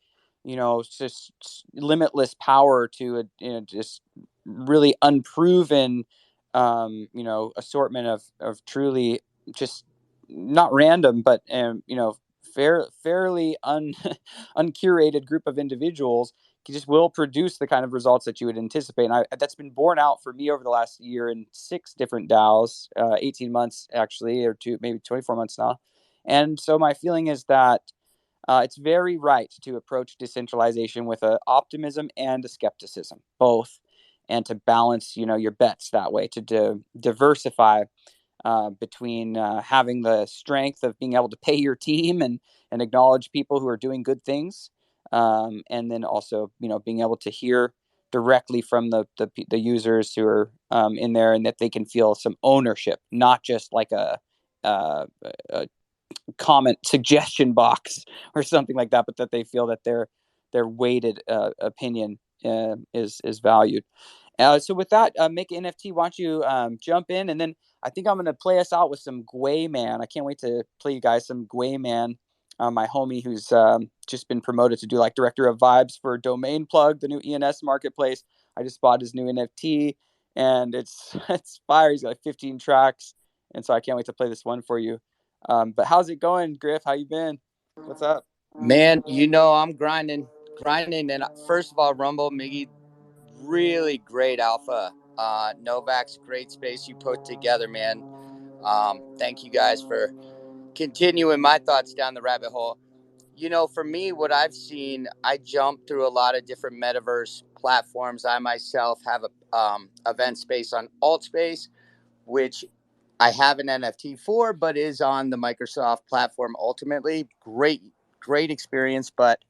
Speaker 1: just limitless power to just really unproven, assortment of truly just not random, but fairly uncurated group of individuals just will produce the kind of results that you would anticipate. And that's been borne out for me over the last year in 6 different DAOs, 18 months actually, or maybe 24 months now. And so my feeling is that it's very right to approach decentralization with an optimism and a skepticism, both, and to balance, your bets that way, to diversify between having the strength of being able to pay your team and acknowledge people who are doing good things, and then also being able to hear directly from the users who are in there, and that they can feel some ownership, not just like a comment suggestion box or something like that, but that they feel that their weighted opinion is valued. So with that, Make NFT, why don't you jump in, and then I think I'm going to play us out with some Gwei Man. I can't wait to play you guys some Gwei Man, my homie who's just been promoted to do like director of vibes for Domain Plug, the new ENS marketplace. I just bought his new NFT, and it's fire. He's got like 15 tracks, and so I can't wait to play this one for you. But how's it going, Griff? How you been? What's up?
Speaker 5: Man, I'm grinding. And first of all, Rumble, Miggy, really great alpha. Novak's great space you put together, man. Thank you guys for continuing my thoughts down the rabbit hole. For me, what I've seen, I jump through a lot of different metaverse platforms. I myself have a event space on Altspace, which I have an NFT for, but is on the Microsoft platform ultimately. Great experience, but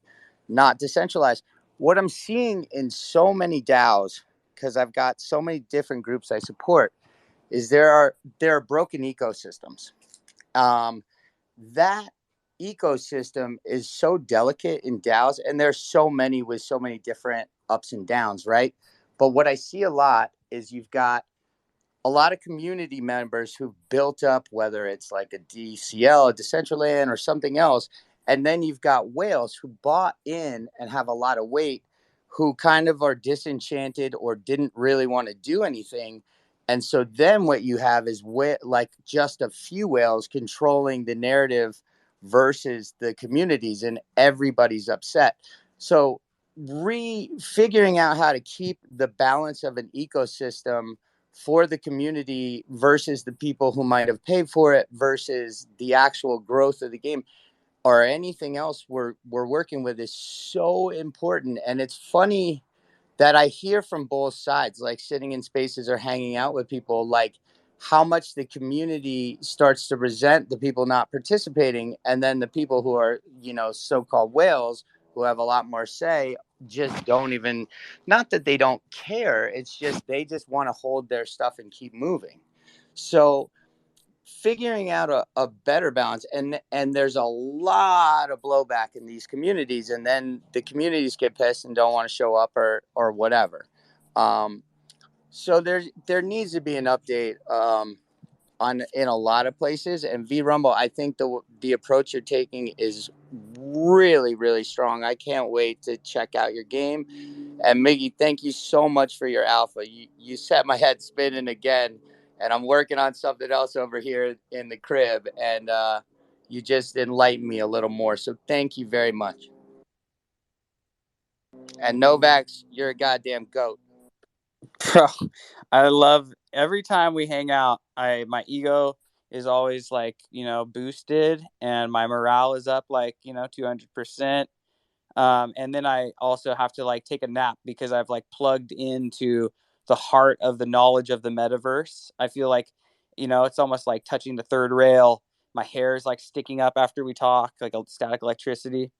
Speaker 5: not decentralized. What I'm seeing in so many DAOs, because I've got so many different groups I support, is there are broken ecosystems. That ecosystem is so delicate in DAOs, and there's so many with so many different ups and downs, right? But what I see a lot is you've got a lot of community members who've built up, whether it's like a DCL, a Decentraland, or something else. And then you've got whales who bought in and have a lot of weight, who kind of are disenchanted or didn't really want to do anything. And so then what you have is like just a few whales controlling the narrative versus the communities, and everybody's upset. So figuring out how to keep the balance of an ecosystem for the community versus the people who might have paid for it versus the actual growth of the game or anything else we're working with is so important. And it's funny that I hear from both sides, like sitting in spaces or hanging out with people, like how much the community starts to resent the people not participating, and then the people who are, so-called whales who have a lot more say just don't even, not that they don't care, it's just they just want to hold their stuff and keep moving. So figuring out a better balance, and there's a lot of blowback in these communities, and then the communities get pissed and don't want to show up or whatever. So there needs to be an update in a lot of places, and VRumble, I think the approach you're taking is really, really strong. I can't wait to check out your game. And Miggy, thank you so much for your alpha. You set my head spinning again, and I'm working on something else over here in the crib, and you just enlightened me a little more. So thank you very much. And Novak's, you're a goddamn goat.
Speaker 1: I love every time we hang out. My ego is always like boosted, and my morale is up like 200%. And then I also have to like take a nap because I've like plugged into the heart of the knowledge of the metaverse. I feel like, it's almost like touching the third rail. My hair is like sticking up after we talk, like a static electricity.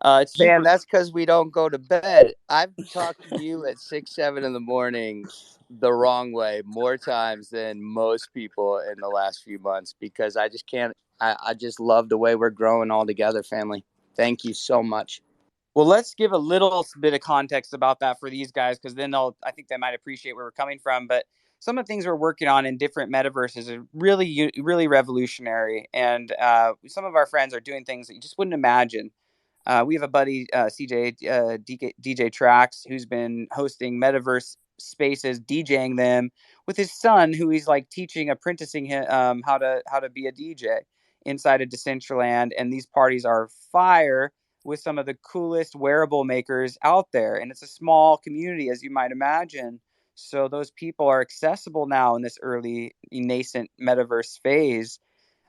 Speaker 1: It's
Speaker 5: Man,
Speaker 1: super.
Speaker 5: that's because we don't go to bed. I've talked to you at 6, 7 in the morning the wrong way more times than most people in the last few months because I just can't. I just love the way we're growing all together, family. Thank you so much.
Speaker 1: Well, let's give a little bit of context about that for these guys, because then I think they might appreciate where we're coming from. But some of the things we're working on in different metaverses are really, really revolutionary. And some of our friends are doing things that you just wouldn't imagine. We have a buddy, CJ, DJ Trax, who's been hosting metaverse spaces, DJing them with his son, who he's like teaching, apprenticing him how to be a DJ inside of Decentraland. And these parties are fire with some of the coolest wearable makers out there. And it's a small community, as you might imagine. So those people are accessible now in this early nascent metaverse phase.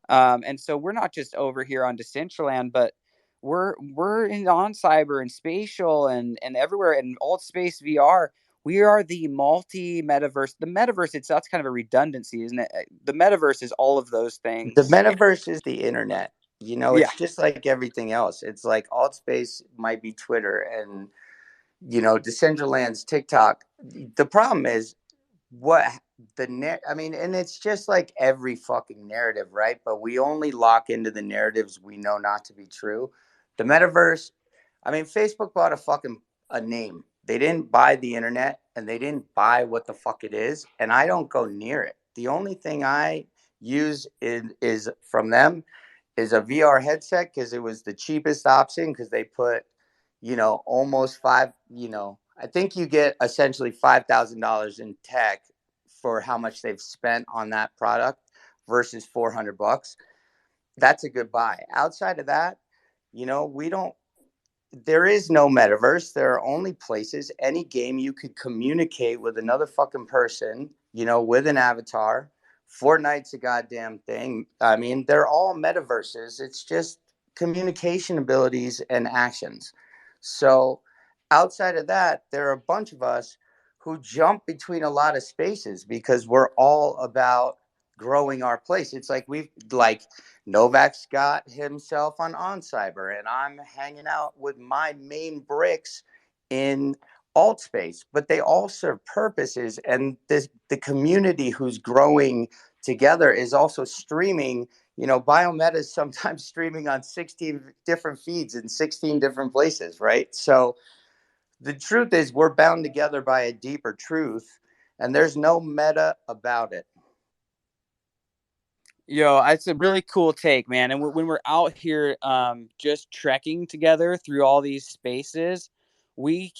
Speaker 1: And so we're not just over here on Decentraland, but we're on cyber and spatial and everywhere in alt space VR. We are the multi metaverse. The metaverse itself, that's kind of a redundancy, isn't it? The metaverse is all of those
Speaker 5: The
Speaker 1: things.
Speaker 5: metaverse is the internet.
Speaker 1: Yeah.
Speaker 5: It's just like everything else. It's like alt space might be Twitter and, Decentraland's TikTok. The problem is what I mean, and it's just like every fucking narrative, right? But we only lock into the narratives we know not to be true. The metaverse, I mean, Facebook bought a name. They didn't buy the internet and they didn't buy what the fuck it is. And I don't go near it. The only thing I use is from them is a VR headset because it was the cheapest option because they put, almost I think you get essentially $5,000 in tech for how much they've spent on that product versus $400. That's a good buy. Outside of that, we don't there is no metaverse. There are only places, any game you could communicate with another fucking person, with an avatar. Fortnite's a goddamn thing. I mean, they're all metaverses. It's just communication abilities and actions. So, outside of that, there are a bunch of us who jump between a lot of spaces because we're all about growing our place. It's like Novak's got himself on Cyber, and I'm hanging out with my main bricks in alt space, but they all serve purposes. And the community who's growing together is also streaming. Biometa is sometimes streaming on 16 different feeds in 16 different places, right? So the truth is, we're bound together by a deeper truth, and there's no meta about it.
Speaker 1: Yo, it's a really cool take, man. And when we're out here, just trekking together through all these spaces, we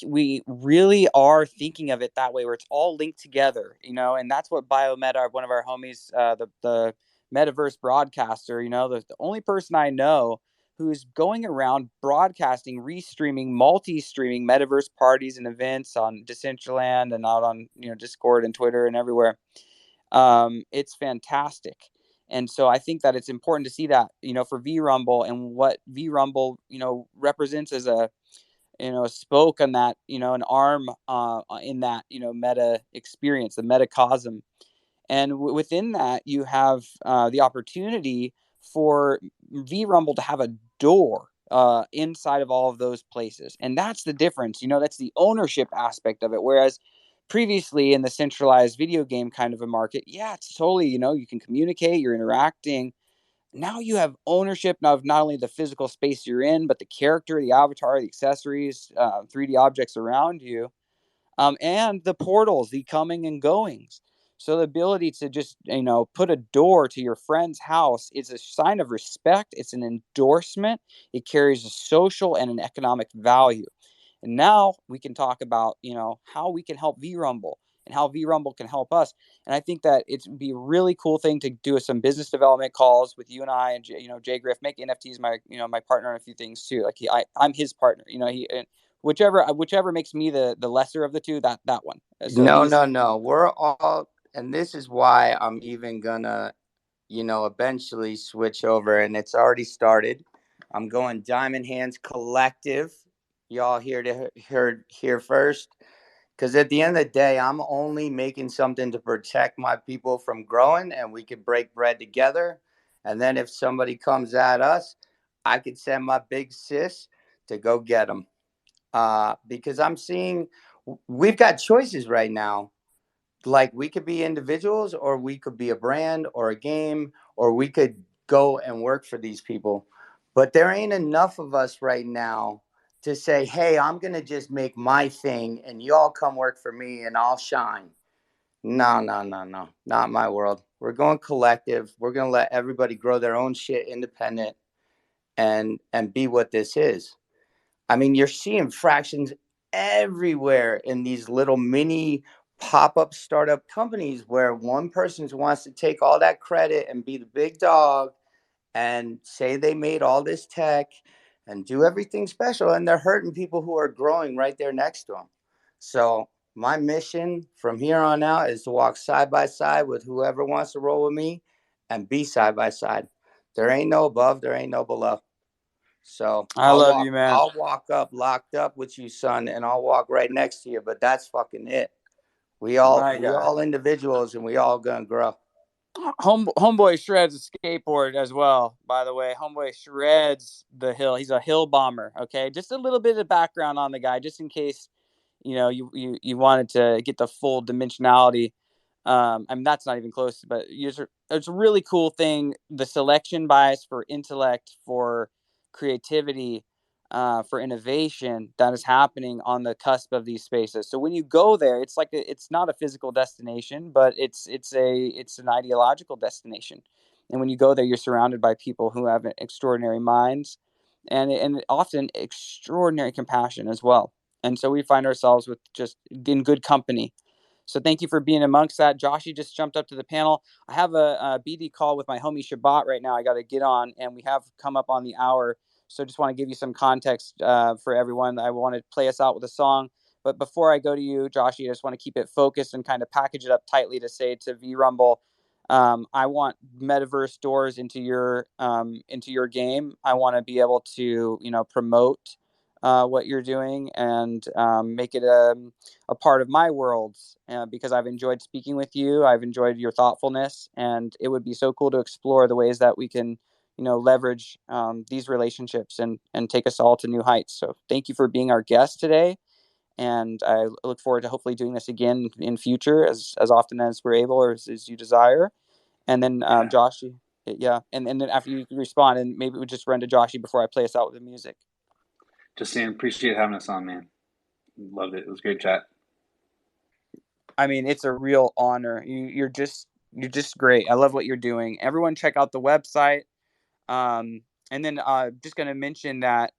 Speaker 1: really are thinking of it that way, where it's all linked together, And that's what Biometa, one of our homies, the metaverse broadcaster, the only person I know who's going around broadcasting, restreaming, multi-streaming metaverse parties and events on Decentraland and out on Discord and Twitter and everywhere. It's fantastic. And so I think that it's important to see that, for VRumble and what VRumble, represents as a spoke on that, an arm in that, meta experience, the metacosm. And within that, you have the opportunity for VRumble to have a door inside of all of those places. And that's the difference. That's the ownership aspect of it. Whereas previously in the centralized video game kind of a market, yeah, it's totally, you can communicate, you're interacting. Now you have ownership of not only the physical space you're in, but the character, the avatar, the accessories, 3D objects around you, and the portals, the coming and goings. So the ability to just, put a door to your friend's house is a sign of respect. It's an endorsement. It carries a social and an economic value. And now we can talk about, how we can help VRumble and how VRumble can help us. And I think that it'd be a really cool thing to do some business development calls with you and I and Jay Griff. Make NFTs my partner on a few things too. Like I'm his partner. Whichever makes me the lesser of the two, that one. So
Speaker 5: No, no, no. We're all, and this is why I'm even gonna, eventually switch over, and it's already started. I'm going Diamond Hands Collective. Y'all here first. Because at the end of the day, I'm only making something to protect my people from growing, and we could break bread together. And then if somebody comes at us, I could send my big sis to go get them. Because I'm seeing we've got choices right now. Like we could be individuals, or we could be a brand or a game, or we could go and work for these people. But there ain't enough of us right now to say, hey, I'm going to just make my thing and y'all come work for me and I'll shine. No, no, no, no. Not my world. We're going collective. We're going to let everybody grow their own shit independent and be what this is. I mean, you're seeing fractions everywhere in these little mini pop-up startup companies where one person wants to take all that credit and be the big dog and say they made all this tech and do everything special, and they're hurting people who are growing right there next to them. So my mission from here on out is to walk side by side with whoever wants to roll with me and be side by side. There ain't no above, there ain't no below. So
Speaker 1: I love you, man.
Speaker 5: I'll walk up locked up with you, son, and I'll walk right next to you. But that's fucking it.
Speaker 1: My
Speaker 5: We
Speaker 1: guy.
Speaker 5: all individuals, and we all gonna grow.
Speaker 1: Homeboy shreds a skateboard as well, by the way. Homeboy shreds the hill. He's a hill bomber. Okay, just a little bit of background on the guy, just in case you wanted to get the full dimensionality. I mean, that's not even close, but it's a really cool thing. The selection bias for intellect, for creativity, for innovation that is happening on the cusp of these spaces. So when you go there, it's like it's not a physical destination, but it's an ideological destination. And when you go there, you're surrounded by people who have extraordinary minds, and often extraordinary compassion as well. And so we find ourselves with just in good company. So thank you for being amongst that. Joshy just jumped up to the panel. I have a BD call with my homie Shabbat right now. I got to get on, and we have come up on the hour. So just want to give you some context for everyone. I want to play us out with a song. But before I go to you, Joshy, I just want to keep it focused and kind of package it up tightly to say to VRumble, I want metaverse doors into your game. I want to be able to promote what you're doing and make it a part of my world because I've enjoyed speaking with you. I've enjoyed your thoughtfulness, and it would be so cool to explore the ways that we can, leverage these relationships and take us all to new heights. So thank you for being our guest today. And I look forward to hopefully doing this again in future as often as we're able or as you desire. And then
Speaker 2: Yeah.
Speaker 1: Joshy, yeah. And then after you respond, and maybe we just run to Joshy before I play us out with the music.
Speaker 2: Just saying, appreciate having us on, man. Loved it. It was a great chat.
Speaker 1: I mean, it's a real honor. You're just great. I love what you're doing. Everyone, check out the website. And then just going to mention that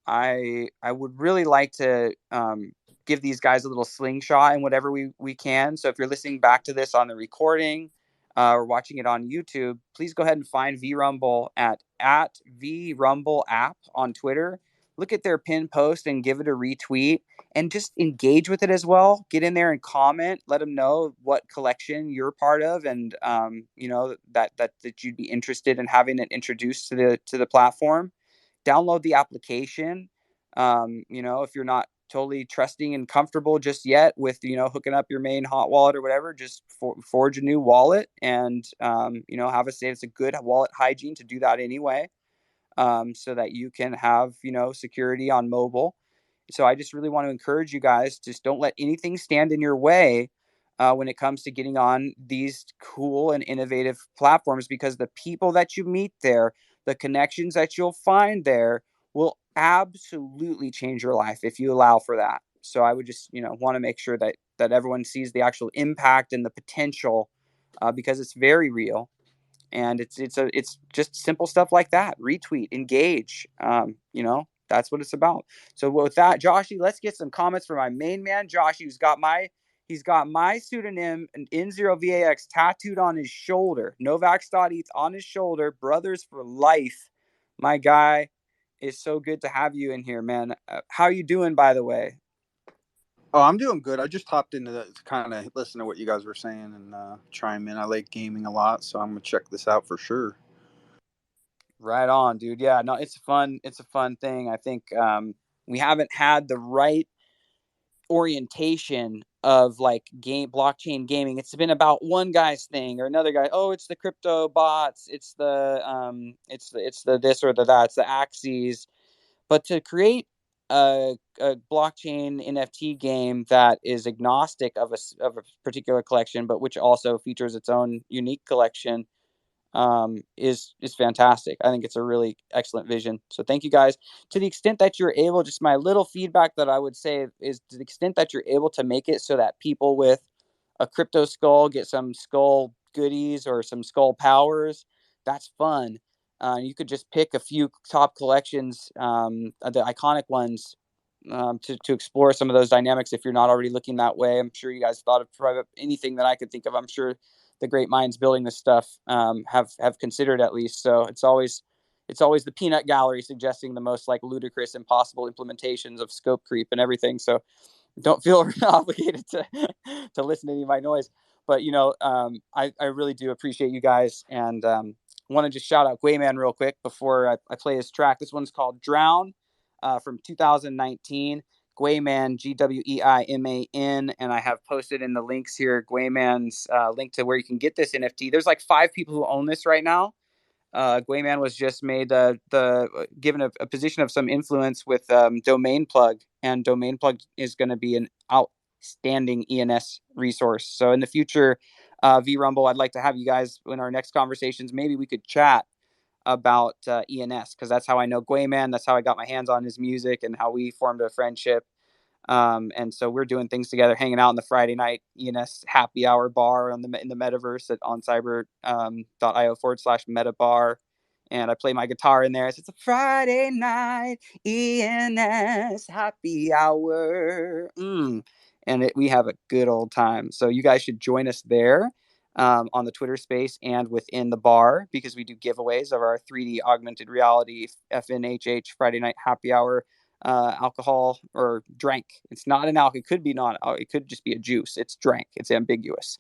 Speaker 1: I would really like to give these guys a little slingshot and whatever we can. So if you're listening back to this on the recording or watching it on YouTube, please go ahead and find VRumble at VRumble app on Twitter. Look at their pin post and give it a retweet and just engage with it as well. Get in there and comment. Let them know what collection you're part of, and that you'd be interested in having it introduced to the platform. Download the application. If you're not totally trusting and comfortable just yet with, hooking up your main hot wallet or whatever, just forge a new wallet and, have a say it's a good wallet hygiene to do that anyway. So that you can have, security on mobile. So I just really want to encourage you guys, just don't let anything stand in your way when it comes to getting on these cool and innovative platforms, because the people that you meet there, the connections that you'll find there will absolutely change your life if you allow for that. So I would just, want to make sure that everyone sees the actual impact and the potential because it's very real. And it's just simple stuff like that. Retweet, engage. That's what it's about. So with that, Joshy, let's get some comments from my main man, Joshy, he's got my pseudonym N0VAX tattooed on his shoulder. Novak.eth on his shoulder. Brothers for life. My guy, it's so good to have you in here, man. How you doing, by the way?
Speaker 7: Oh, I'm doing good. I just hopped into to kind of listen to what you guys were saying and chime in. I like gaming a lot, so I'm gonna check this out for sure.
Speaker 1: Right on, dude. Yeah, no, it's fun. It's a fun thing. I think we haven't had the right orientation of like blockchain gaming. It's been about one guy's thing or another guy. Oh, it's the crypto bots. It's the this or the that. It's the axes. But to create a blockchain NFT game that is agnostic of a particular collection, but which also features its own unique collection, is fantastic. I think it's a really excellent vision. So thank you guys. To the extent that you're able, just my little feedback that I would say is to the extent that you're able to make it so that people with a crypto skull get some skull goodies or some skull powers, that's fun. You could just pick a few top collections, the iconic ones, to explore some of those dynamics if you're not already looking that way. I'm sure you guys thought of anything that I could think of. I'm sure the great minds building this stuff have considered at least. So it's always the peanut gallery suggesting the most like ludicrous, impossible implementations of scope creep and everything. So don't feel obligated to listen to any of my noise. But I really do appreciate you guys, and want to just shout out Gwayman real quick before I play his track. This one's called Drown, from 2019. Gwayman, Gweiman, and I have posted in the links here Gwayman's link to where you can get this NFT. There's like 5 people who own this right now. Gwayman was just made given a position of some influence with Domain Plug, and Domain Plug is going to be an outstanding ENS resource. So in the future, VRumble, I'd like to have you guys in our next conversations. Maybe we could chat about ENS, because that's how I know Gwayman. That's how I got my hands on his music and how we formed a friendship. And so we're doing things together, hanging out in the Friday night ENS happy hour bar in the Metaverse at oncyber.io/meta bar. And I play my guitar in there. It's a Friday night ENS happy hour. And we have a good old time. So you guys should join us there, on the Twitter space and within the bar, because we do giveaways of our 3D augmented reality FNHH Friday night happy hour alcohol or drink. It's not an alcohol. It could be not. It could just be a juice. It's drink. It's ambiguous.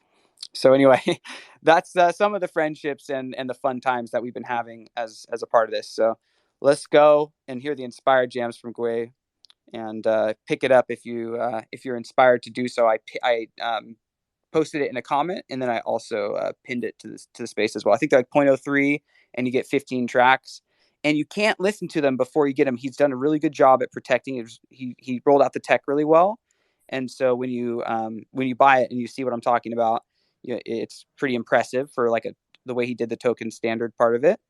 Speaker 1: So anyway, that's some of the friendships and the fun times that we've been having as a part of this. So let's go and hear the inspired jams from Gway, and pick it up if you're inspired to do so. I posted it in a comment, and then I also pinned it to the space as well. I think they're like 0.03, and you get 15 tracks, and you can't listen to them before you get them. He's done a really good job at protecting it. He rolled out the tech really well, and so when you buy it and you see what I'm talking about, it's pretty impressive for like the way he did the token standard part of it.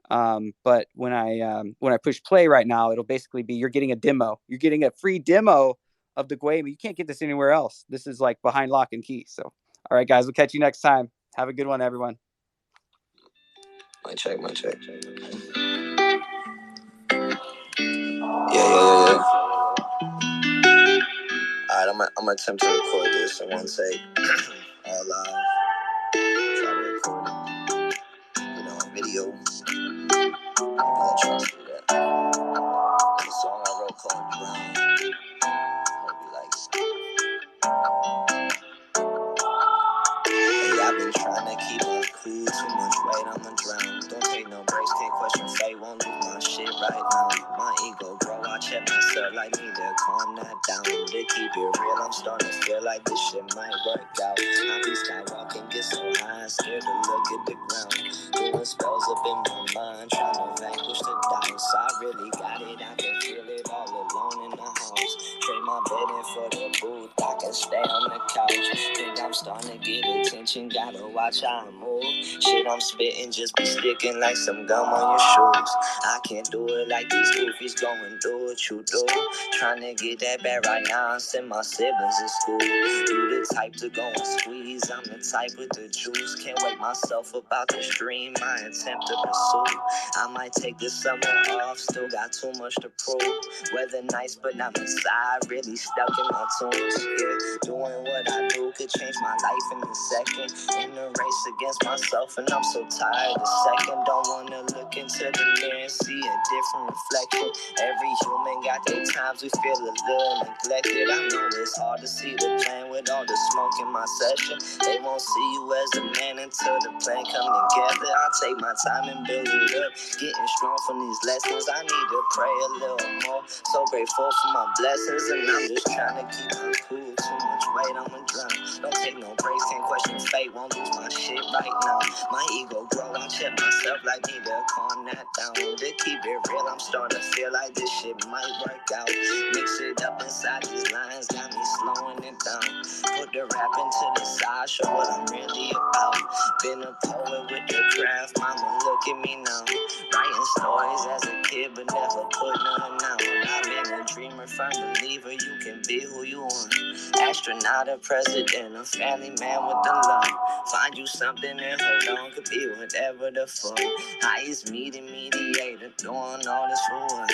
Speaker 1: But when I push play right now, it'll basically be you're getting a demo. You're getting a free demo of the Gway. You can't get this anywhere else. This is like behind lock and key. So, all right, guys, we'll catch you next time. Have a good one, everyone.
Speaker 8: My check. Yeah. Alright, I'm gonna attempt to record this in one take. All live. Try to record it. On video. Maybe I'll try to do that. There's a song I wrote called Drown. Hope you like it. Hey, I've been trying to keep my cool. Too much weight, I'ma drown. Don't take no breaks, can't question fate. Won't lose my shit right now. My ego grow, I check myself like need to calm that down. To keep it real, I'm starting to feel like this shit might work out. I be skywalking, get so high, scared to look at the ground. Doing spells up in my mind, trying to vanquish the doubts. I really got it, I can feel it all alone in the house. Trade my bed in for the booth, I can stay on the couch. Think I'm starting to get attention, gotta watch how I move. Shit I'm spitting just be sticking like some gum on your shoes. I can't do it like these goofies going do what you do. Trying to get that bad right now and send my siblings to school. You the type to go and squeeze, I'm the type with the juice. Can't wake myself about this dream I attempt to pursue. I might take this summer off, still got too much to prove. Weather nice but not inside, really stuck in my tunes. Yeah, doing what I do, could change my life in a second. In a race against myself, and I'm so tired of second. Don't wanna look into the mirror and see a different reflection. Every human got their times we feel a little neglected. I know it's hard to see the plan with all the smoke in my session. They won't see you as a man until the plan come together. I take my time and build it up, getting strong from these lessons. I need to pray a little more. So grateful for my blessings, and I'm just trying to keep my cool. Too much weight, I'ma drown. Don't take no breaks, can't question fate. Won't lose my shit right now. My ego grow, I check myself like need to calm that down. To keep it real, I'm starting to feel like this shit might work out. Mix it up inside these lines, got me slowing it down. Put the rap into the side, show what I'm really about. Been a poet with the craft, mama look at me now. Writing stories as a kid, but never put none out. I've been a dreamer, firm believer, you can be who you want. Astronaut, a president, a family man with the love. Find you something and hold on, could be whatever the fuck. Highest meeting mediator, doing all this for what?